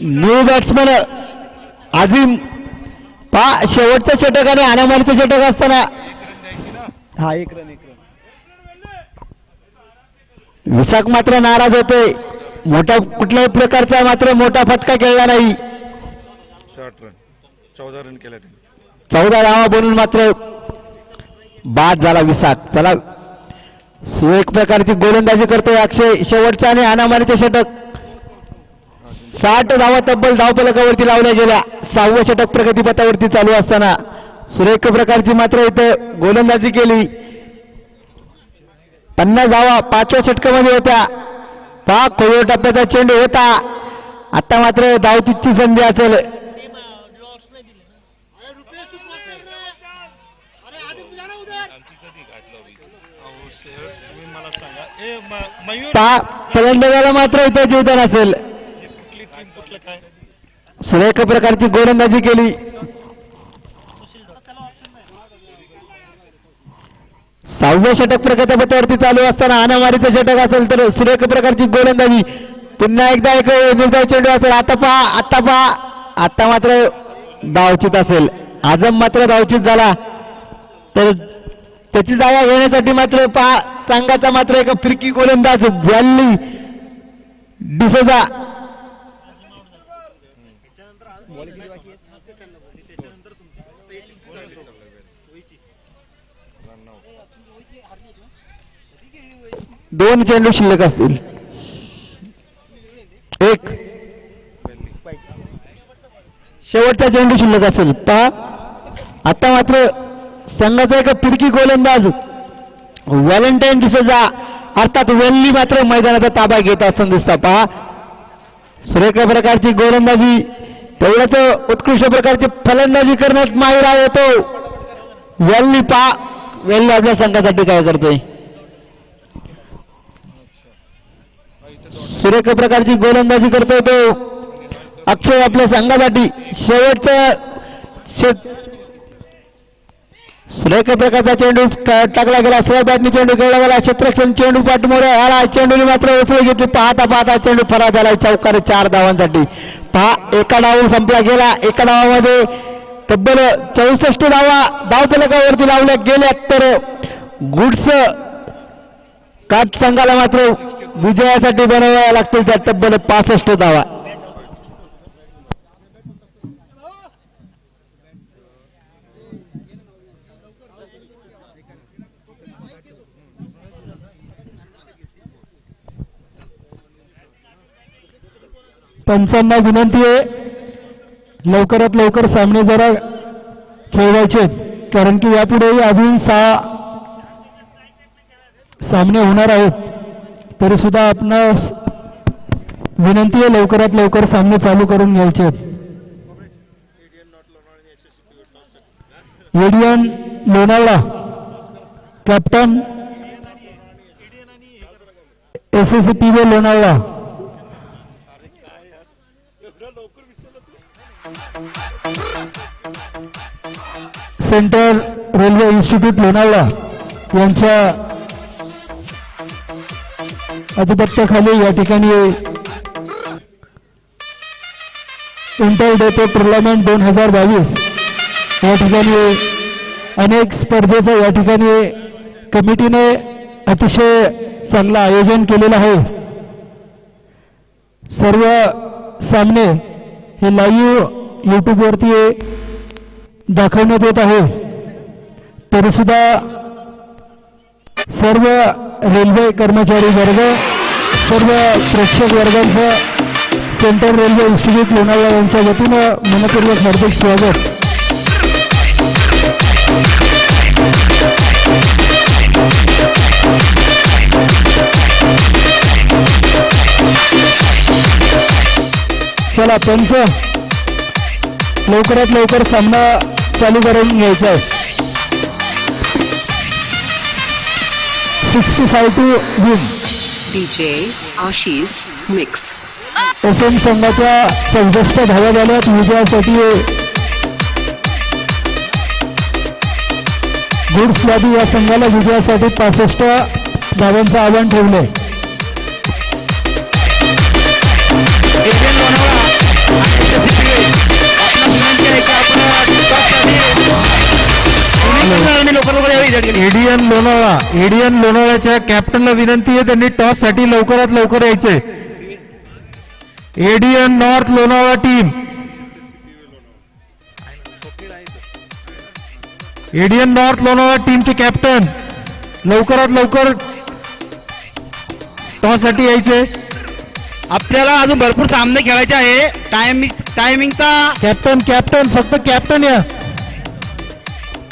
S2: न्यू बॅट्समन आझिम पहा शेवटचं षटक आणि हाणामारीचं षटक असताना हा एक रन विशाख मात्र नाराज होतोय. मोठा कुठल्याही प्रकारचा मात्र मोठा फटका खेळला नाही.
S3: शॉर्ट रन 14 रन केला त्यांनी.
S2: 14 धावा बनून मात्र बाद झाला विशाख. चला सुरेख प्रकारची गोलंदाजी करतोय अक्षय. शेवटचा आणि हाणामारीचे षटक 60 धावा तब्बल धावफलकावरती लावल्या गेल्या. 6वं षटक प्रगतीपथावरती चालू असताना सुरेख प्रकारची मात्र इथं गोलंदाजी केली. 50 धावा 5व्या षटकामध्ये होत्या. पहा खोल टप्प्याचा चेंडू होता. आता मात्र धावतीची संधी असेल. पहा फलंदाजाला मात्र इथं जीवदान असेल. सुरेख प्रकारची गोलंदाजी केली. सहाव्या षटक प्रगतीपथावरती चालू असताना हाणामारीचं षटक असेल तर सुरेख प्रकारची गोलंदाजी. पुन्हा एकदा एक निर्धाव चेंडू असेल. आता पहा आता मात्र धावचित असेल. आझम मात्र धावचित झाला तर त्याची जागा घेण्यासाठी मात्र पहा संघाचा मात्र एक फिरकी गोलंदाज वॅली डिसोजा. दोन चेंडू शिल्लक असतील. एक शेवटचा चेंडू शिल्लक असेल. पहा आता मात्र संघाचा एक फिरकी गोलंदाज व्हॅलेंटाईन डिसोजा अर्थात वेल्ली मात्र मैदानाचा ताबा घेत असताना दिसता. पहा सुरेख प्रकारची गोलंदाजी तेवढ्याच उत्कृष्ट प्रकारची फलंदाजी करण्यात माहिर आहे तो वेल्ली. पहा वेल्ली आपल्या संघासाठी काय करतोय. सुरेख प्रकारची गोलंदाजी करतोय तो अक्षय आपल्या संघासाठी. शेवटचं सुरेख प्रकारचा चेंडू टाकला गेला. सरळ बॅटने चेंडू खेळला गेला. क्षेत्ररक्षण चेंडू पाठमोरे आला. चेंडूने मात्र उसळी घेतली. पाहता चेंडू फरार झाला. चौकार 4 धावांसाठी. पहा एका डाव संपला गेला. एका डावामध्ये तब्बल 64 धावा धावफलकावरती लावल्या गेल्या तर गुड्स काट संघाला मात्र विजयासाठी बनवाव्या लागतील त्या तब्बल 65 धावा.
S4: पंचांना विनंती आहे लवकरात लवकर सामने जरा खेळवायचे कारण की यापुढेही अजून 6 सामने होणार आहेत. तरी सुद्धा आपणास विनंती आहे लवकरात लवकर सामने चालू करून घ्यायचे. एडियन Lonavala captain SSPB Lonavala. Central railway institute Lonavala यांच्या आधिपत्याखाली या ठिकाणी इंटर डेपो टुर्नामेंट 2022 या ठिकाणी अनेक स्पर्धेचं या ठिकाणी कमिटीने अतिशय चांगलं आयोजन केलेलं आहे. सर्व सामने हे लाईव्ह यूट्यूबवरती दाखवण्यात येत आहे. तरी सुद्धा सर्व रेल्वे कर्मचारी वर्ग सर्व प्रेक्षक वर्गांचं सेंट्रल रेल्वे इन्स्टिट्यूट लोणावळा यांच्या वतीनं मनपूर्वक हार्दिक स्वागत. चला पंच लवकरात लवकर सामना चालू करून घ्यायचा आहे. 65 to win.
S5: DJ Ashish Mix.
S4: SM संघाच्या 64 धावा झाल्यात विजयासाठी. गुड्स लादी या संघाला विजयासाठी 65 धावांचं आव्हान ठेवलंय.
S1: एडियन लोणावळा त्यांनी लवकर यावी.
S4: एडीएन लोणावळ्याच्या कॅप्टनला विनंती आहे, त्यांनी टॉस साठी लवकरात लवकर यायचे. ADN north Lonavala team, ADN north Lonavala टीमचे कॅप्टन लवकरात लवकर टॉस साठी यायचे.
S1: आपल्याला अजून भरपूर सामने खेळायचे आहे. टायमिंगचा
S4: कॅप्टन फक्त कॅप्टन या.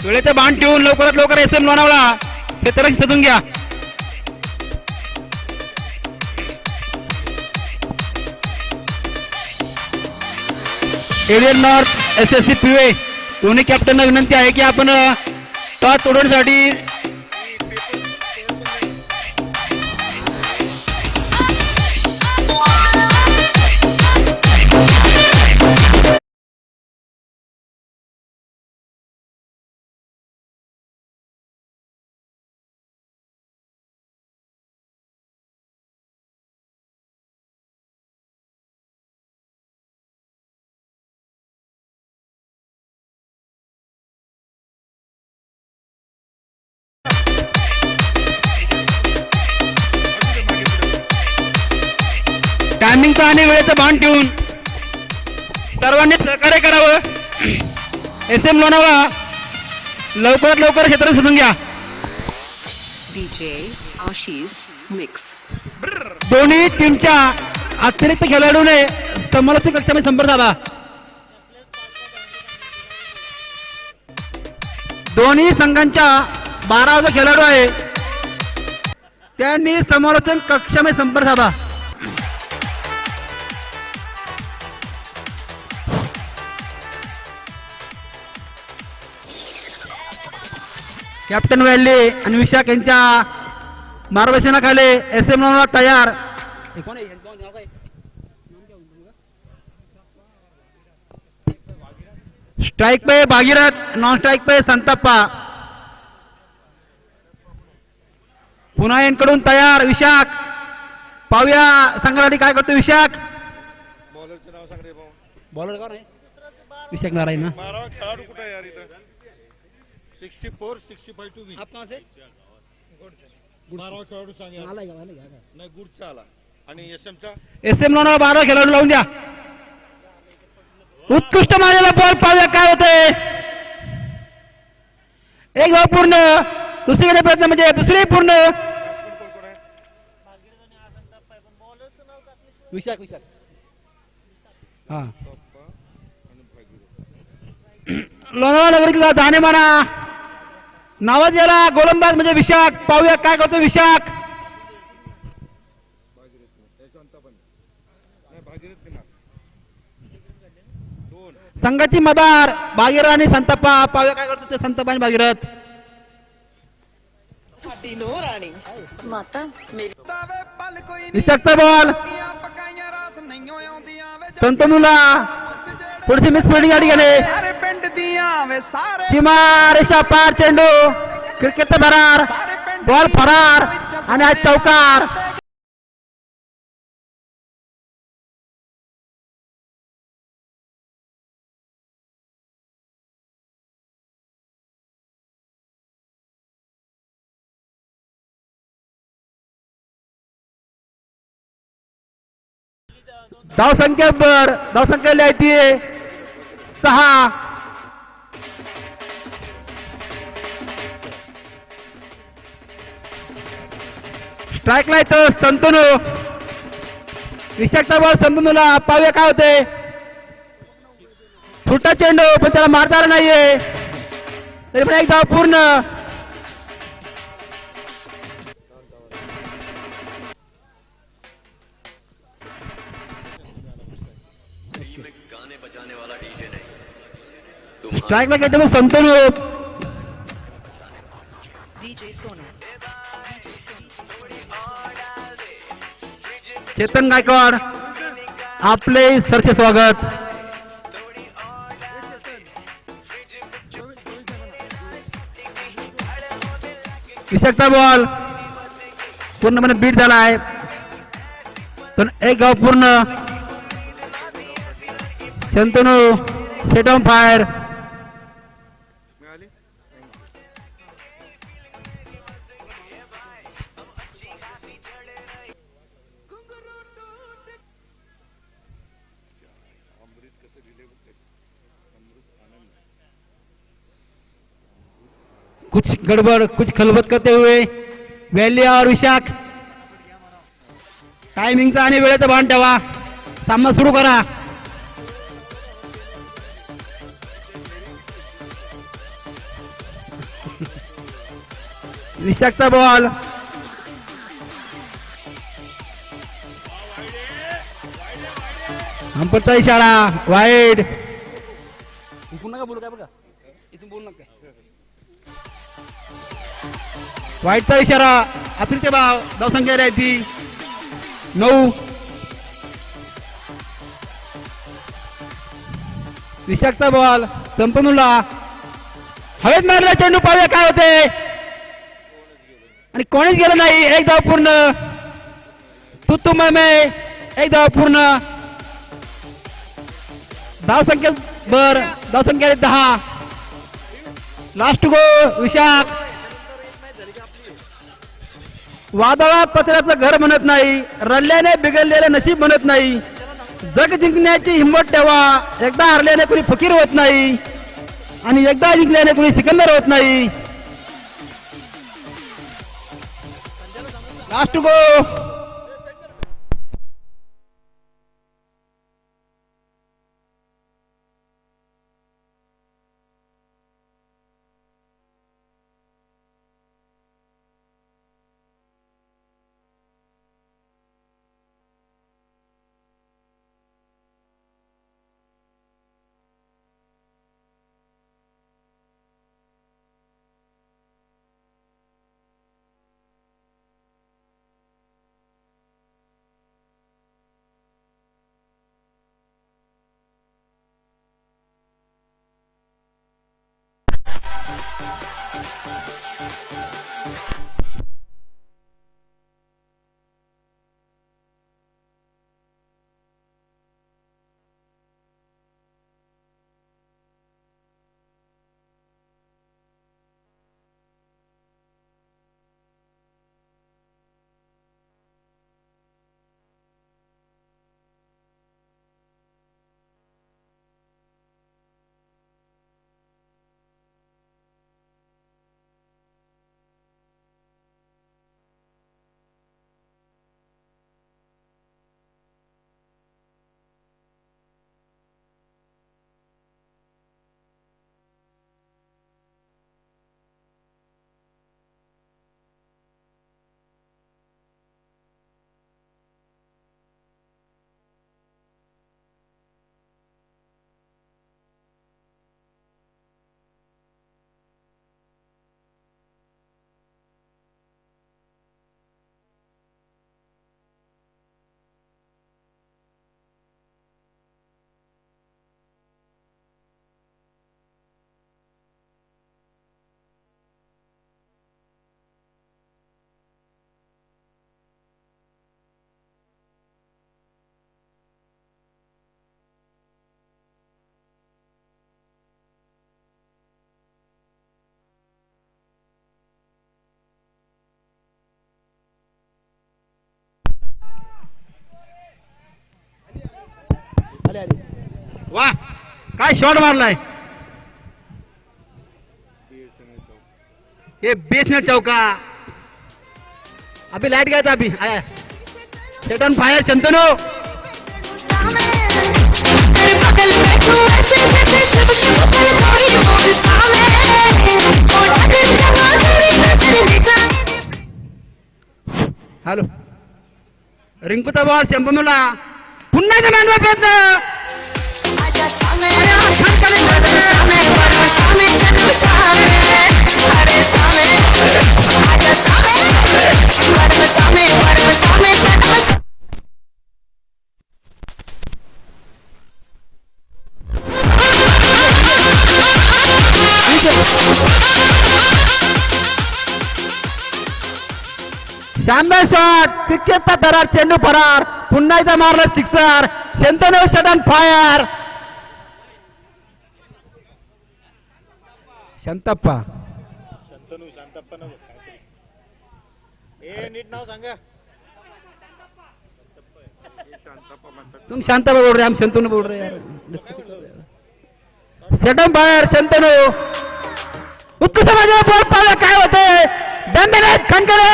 S1: वेळेचं बाण ठेवून लवकरात लवकर SM लोणावळा क्षेत्ररक्षण सजून घ्या. एडीएन नॉर्थ SSC पिवे दोन्ही कॅप्टनना विनंती आहे की आपण टॉस सोडवण्यासाठी टायमिंगचा आणि वेळेचं भान ठेवून सर्वांनी सहकार्य करावं. SM लोणावळा लवकरात लवकर क्षेत्र सोडून घ्या.
S5: DJ Ashish Mix.
S1: दोन्ही टीमच्या अतिरिक्त खेळाडूने समोरच्या कक्षामध्ये संपर्क साधा. दोन्ही संघांच्या 12 खेळाडू आहे, त्यांनी समोरच्या कक्षामध्ये संपर्क साधा. कॅप्टन वॅल्ले आणि विशाख यांच्या मार्गदर्शनाखाली SM लोणावळा तयार. स्ट्राइक पे भागीरथ, नॉन स्ट्राइक पे संतप्पा. पुन्हा यांकडून तयार विशाख. पाहूया संघासाठी काय करतो विशाख.
S3: बॉलरचं नाव सांग रे भाऊ.
S1: बॉलर का नाही विशाख नारायण ना.
S3: 12 खेळाडू कुठे आहे यार इथं. 64 65 टू बी. 12 खेळाडू सांग यार. नाही गुडचा आला आणि SMचा
S1: SM लोणावळा 12 खेळाडू लावून द्या. उत्कृष्ट मारलेला बॉल पाहूया काय होतंय. एक धाव पूर्ण. दुसरीकडे प्रयत्न म्हणजे दुसरी पूर्ण. विशाख हा लोणावळा नगरीला जाणे म्हणा नावाज याला गोलंदाज म्हणजे विशाख. पाहूया काय करतो विशाख. संघाची मदार भागीरथ आणि संतप्पा. पाहूया काय करतो ते संतप्पा आणि भागीरथ. विशाखचा बॉल संतनूला थोडीशी मिस फिल्डिंग गाडी गेले. सीमा रेषा पार चेंडू क्रिकेटचा फरार. बॉल फरार आणि आज चौकार. धावसंख्या लिहायची 6. स्ट्राईकला येतो संतनू. विशाखचा बॉल संतनूला. पाहूया काय होते. छोटा चेंडू पण त्याला मारता आला नाहीये. तरी पण एक धाव पूर्ण. स्ट्राईकला घेतो संतनू. चेतन गायकवाड आपले सरचे स्वागत. विशाखचा बॉल पूर्णपणे बीट झाला आहे पण एक गाव पूर्ण. Shantanu set on fire. कुछ गड़बड़ कुछ खलबत करते हुए वैली और विशाख टायमिंगचा आणि वेळेचा भान ठेवा. सामना सुरू करा. विशाखचा बॉल अंपटचा इशारा वाईड. पुन्हा बोलू काय बघा इथून बोलू नका. वाईटचा इशारा अतिरिक्त धावसंख्या राहती 9. विशाखचा बॉल संपन्नला हवेत मारला चेंडू. पाहूया काय होते आणि कोणीच गेलं नाही. एक धाव पूर्ण. तुतुमय एक धाव पूर्ण. धावसंख्या धावसंख्या 10. लास्ट गो विशाख. वादळात पत्र्याचं घर म्हणत नाही, रडल्याने बिघडलेले नशीब म्हणत नाही. जग जिंकण्याची हिंमत ठेवा. एकदा हरल्याने कोणी फकीर होत नाही आणि एकदा जिंकल्याने कोणी सिकंदर होत नाही. लास्ट गो. वा काय शॉट मारलाय. ये बीएसएनएल चौका. अभी लाइट गया था. अभी आया सेट ऑन फायर. चंतनो हॅलो. रिंकूचा बॉल शंभूला पुन्हा एकदा मानवा प्रयत्न. शानदार शॉट. क्रिकेटचा दरार. चेंडू फरार. पुन्हा एकदा मारला sixer. Shantanu shut on fire. Shantappa
S3: Shantappa ना ए नीट नाव सांगा.
S1: तुम शांतप्पा बोल रहे हम शंतनू बोल रहे यार. Shut on fire. शंतनू उत्कृष्ट माझ्या बोल पाहिलं काय होतंय दंडनाथ खंकडे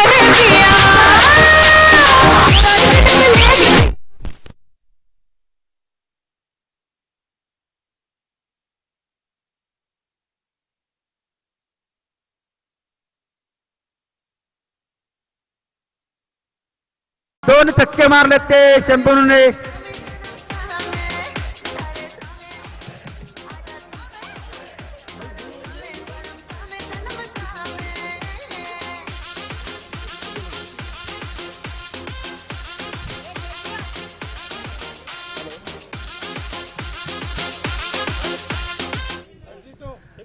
S1: दोन चक्के मारले ते शंभूने.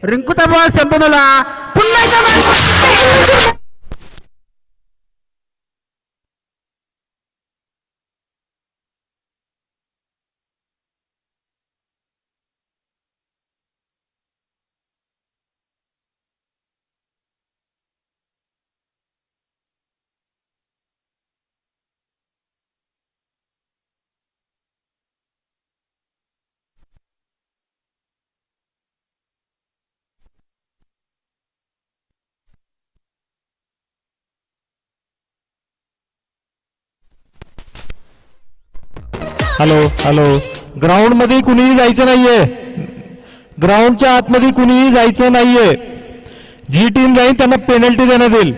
S1: रिंकूचा बॉल शंभूला पुन्हा एकदा
S4: हॅलो हॅलो, ग्राउंड मध्ये कुणीही जायचं नाहीये. ग्राउंडच्या आतमध्ये कुणीही जायचं नाहीये. जी टीम जाईल त्यांना पेनल्टी देण्यात येईल.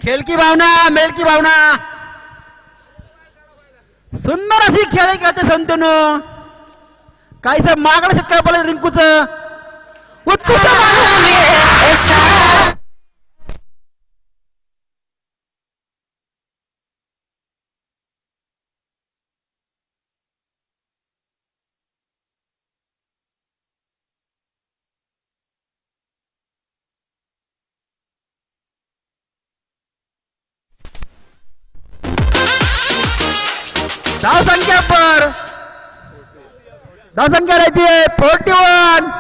S1: खेल की भावना, मेल की भावना. सुंदर अशी खेळ खेळते संतनू. काहीच मागणं शक्य पडलं रिंकूच. उत्कृष्ट धाव संख्या पर धाव संख्या रहती है 41.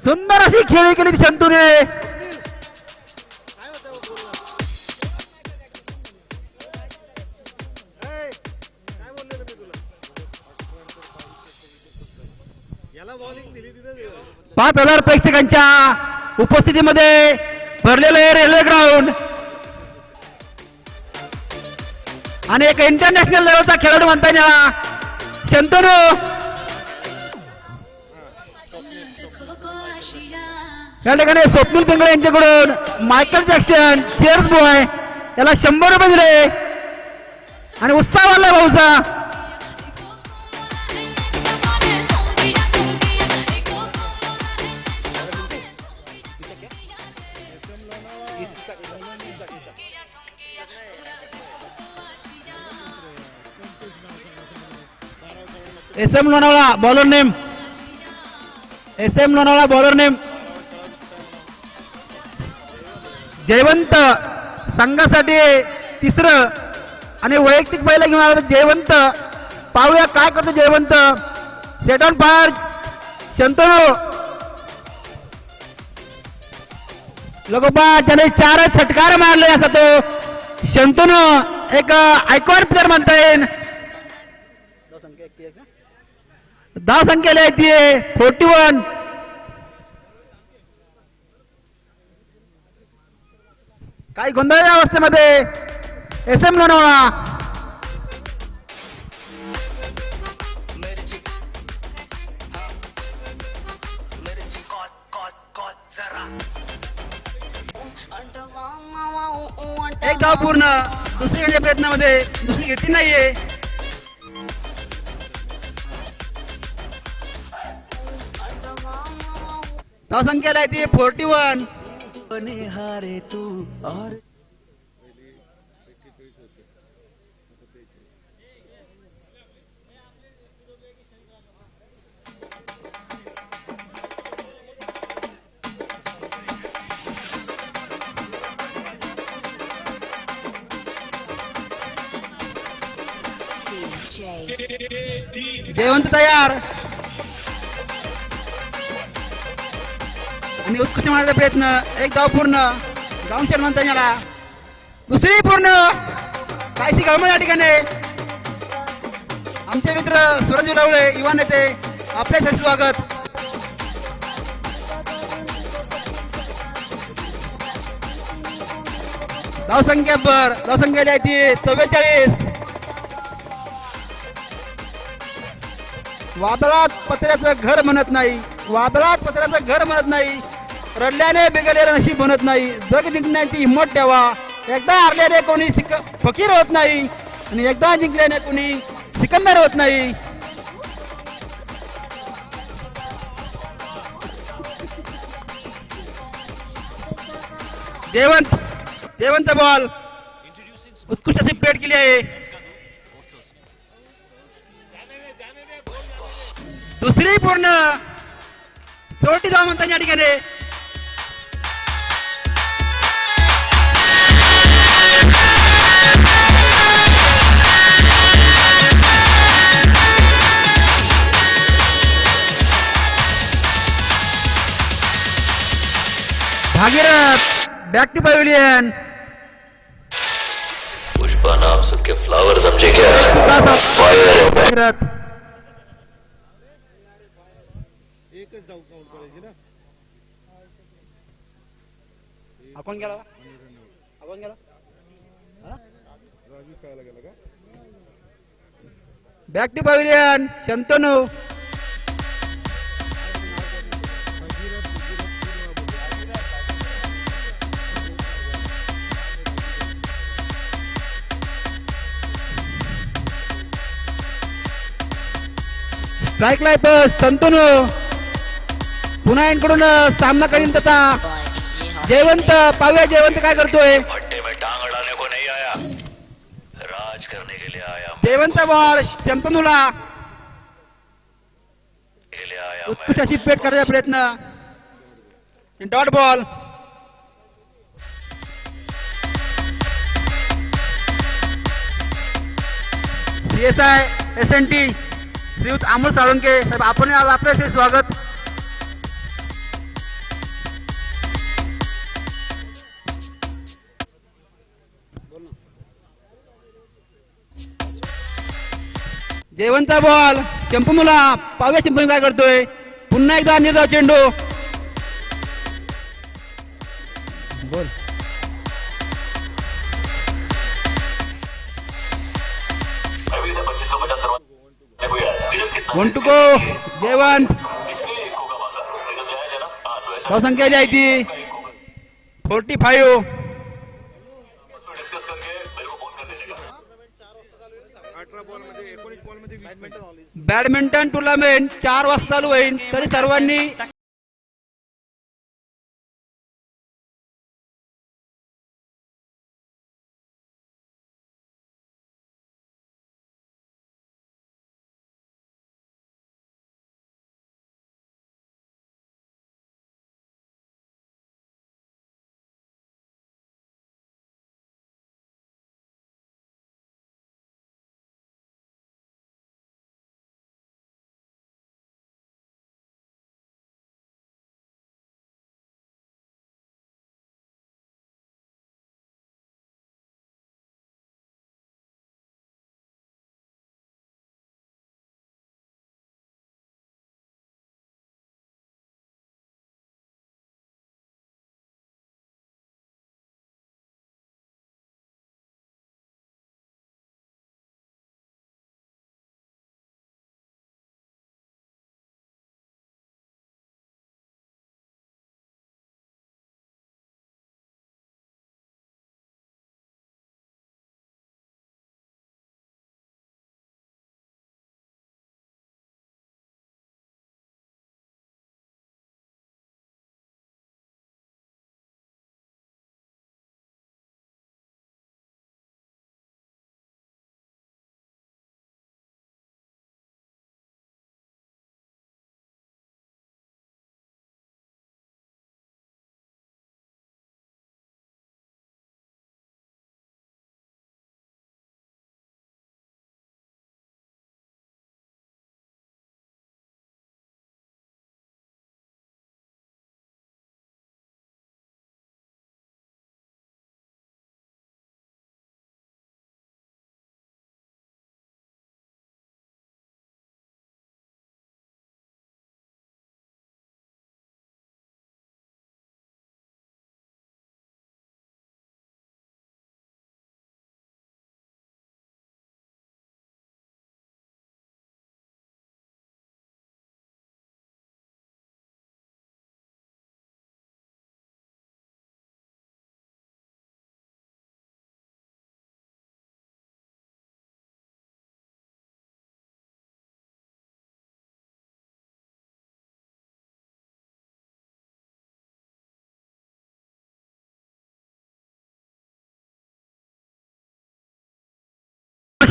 S1: सुंदर अशी खेळी केली शंतूने. पाच 5,000 प्रेक्षकांच्या उपस्थितीमध्ये भरलेलं आहे रेल्वे ग्राउंड आणि एक इंटरनॅशनल लेवलचा खेळाडू म्हणता येईल शंतनू. या ठिकाणी स्वप्नील पिंगळे यांच्याकडून मायकल जॅक्सन चेअर्स बॉय याला 100 रुपये दिले आणि उत्साह वाढलाय भाऊचा. SM Lonavala bowler name. SM Lonavala bowler name Jaywant. संघासाठी तिसरं आणि वैयक्तिक पहिला घेऊन आला जयवंत. पाहूया काय करतो Jaywant. Set on fire Shantanu. लोकोपा त्याने 4 छटकार मारले असा तो शंतनू एक आयकॉन प्लेअर म्हणता येईल. धाव संख्या लिहायची 41. काही गोंधळल्या अवस्थेमध्ये SM लोणावळा. एक धाव पूर्ण. दुसरी प्रयत्नामध्ये दुसरी घेतली नाहीये. धाव संख्या लिहायची 41. जयवंत तयार आणि उत्कृष्ट मारण्याचा प्रयत्न. एक धाव पूर्ण. ग्राउंड शेट म्हणता येणार. दुसरी पूर्ण. काहीशी गळमळ या ठिकाणी. आमचे मित्र सूरज विलवळे युवा नेते आपले स्वागत. धावसंख्या द्यायची 44. वादळात पत्र्याचं घर म्हणत नाही, वादळात पत्र्याचं घर म्हणत नाही, रडल्याने बिघडलेलं नशीब म्हणत नाही. जग जिंकण्याची हिंमत ठेवा. एकदा हारल्याने कोणी फकीर होत नाही आणि एकदा जिंकल्याने कोणी सिकंदर होत नाही. देवंत बॉल उत्कृष्ट अशी प्लेट केली आहे. दुसरी पूर्ण 34 धावा या ठिकाणी. Bhagirath back to pavilion.
S6: Pushpa नाम सुन के फ्लावर समझे क्या? फायर
S1: भागीरथ आपण गेला back to pavilion. Shantanu strike light Shantanu पुन्हा यांकडून सामना करीन तसा जयवंत पाहूया जयवंत काय करतोय.
S6: भट्टे में टांग अड़ाने को नहीं आया, राज करने के लिए आया.
S1: जयवंत बॉल शंतनूला
S6: के लिए आया
S1: उत्कृष्ट अशी पेट करायचा प्रयत्न. Dot ball. CSI SNT श्रीयुत अमोल साळुंके साहेब आपण आपले स्वागत. जयवंत बॉल चंपमुला पाव्या चंपू काय करतोय. पुन्हा एकदा निर्धाव चेंडू. बोल वन टू गो. जयवंत धावसंख्या जी आहे ती 45. बॅडमिंटन टुर्नामेंट 4 वाजता चालू होईल तरी सर्वांनी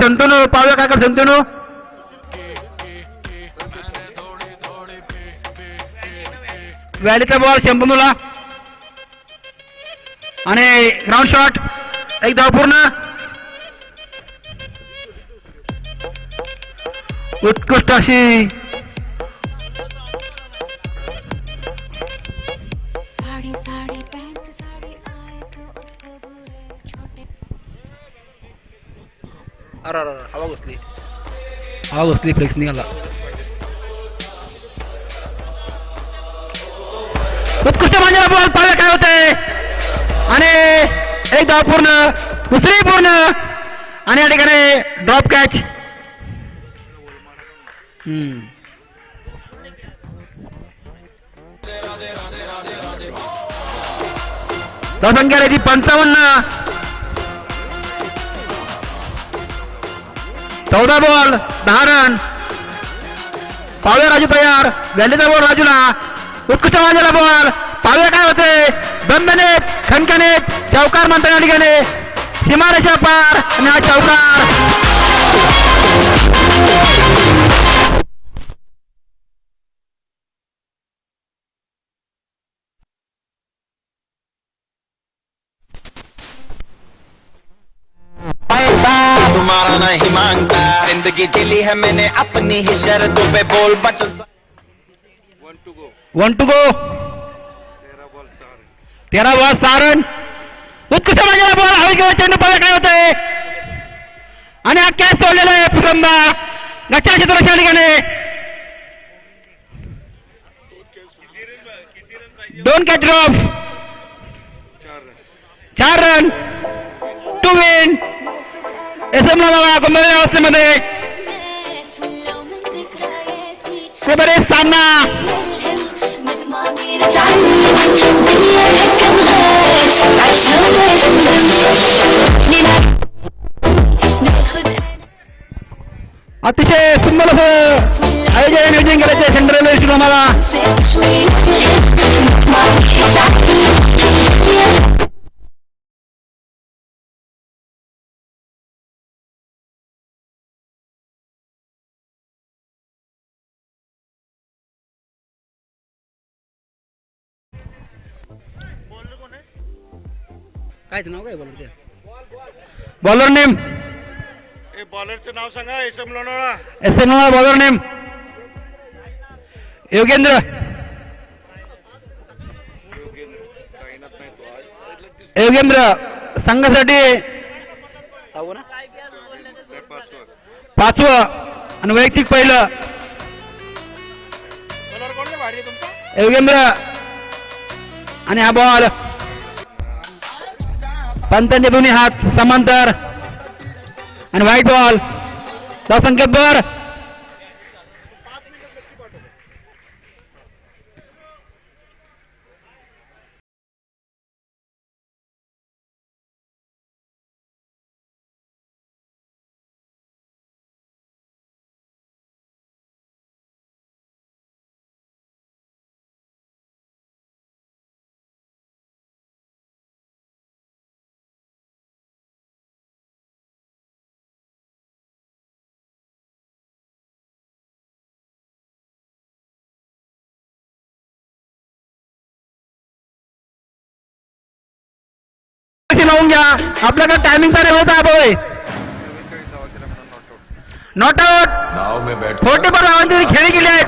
S1: शंतनू पाहूया काय कर शंतनू. व्हॅलीचा बॉल शंतनूला आणि ग्राउंड शॉट एक धाव पूर्ण. उत्कृष्ट अशी
S7: साड़ी साड़ी पहन के साड़ी आए तो उसको बुरे छोटे.
S1: अरे हवा घुसली फ्लेक्स निघाला. उत्कृष्ट माझ्या बॉल पाहिलं काय होतंय आणि एक धाव पूर्ण दुसरी पूर्ण आणि या ठिकाणी ड्रॉप कॅच. संख्या राहिली 55. 14 बॉल 10 रन. पावले राजू तयार. व्हॅलीचा बॉल राजूला. उत्कृष्ट माझ्याला बॉल पावले काय होते दणदणीत खणखणीत चौकार म्हणता या ठिकाणी सीमारेषा पार आणि हा चौकार.
S8: तुम्हारा नहीं मांगता जिंदगी जिली है मैंने अपनी ही शर्तों पे बोल बच.
S1: 1 to go. 13 ball 6 run. उत्कृष्ट माझ्याला बॉल हवी किंवा चेंडू पाहिजे काय होतंय आणि हा कॅच सोडलेला आहे पुरंदा गच्चा क्षेत्राच्या ठिकाणी. 2 catch drop 4 run. To win. एसएमला बघा गोंधळ अवस्थेमध्ये हे बरे सामना. अतिशय सुंदर असं आयोजन करायचे सेंट्रल रेल्वे आम्हाला. काय नाव काय बॉलर नेम.
S3: बॉलरचं नाव सांगा. SM Lonavala.
S1: SM bowler name Yogendra. Yogendra संघासाठी 5वं आणि वैयक्तिक पहिलं. योगेंद्र आणि हा बॉल पंतांचे दोन्ही हात समांतर आणि व्हाईट बॉल. संख्या बर. लावून घ्या. आपल्याकडे टायमिंग चा होता आहे. नॉट आउट 40 पर खेळी गेली आहे.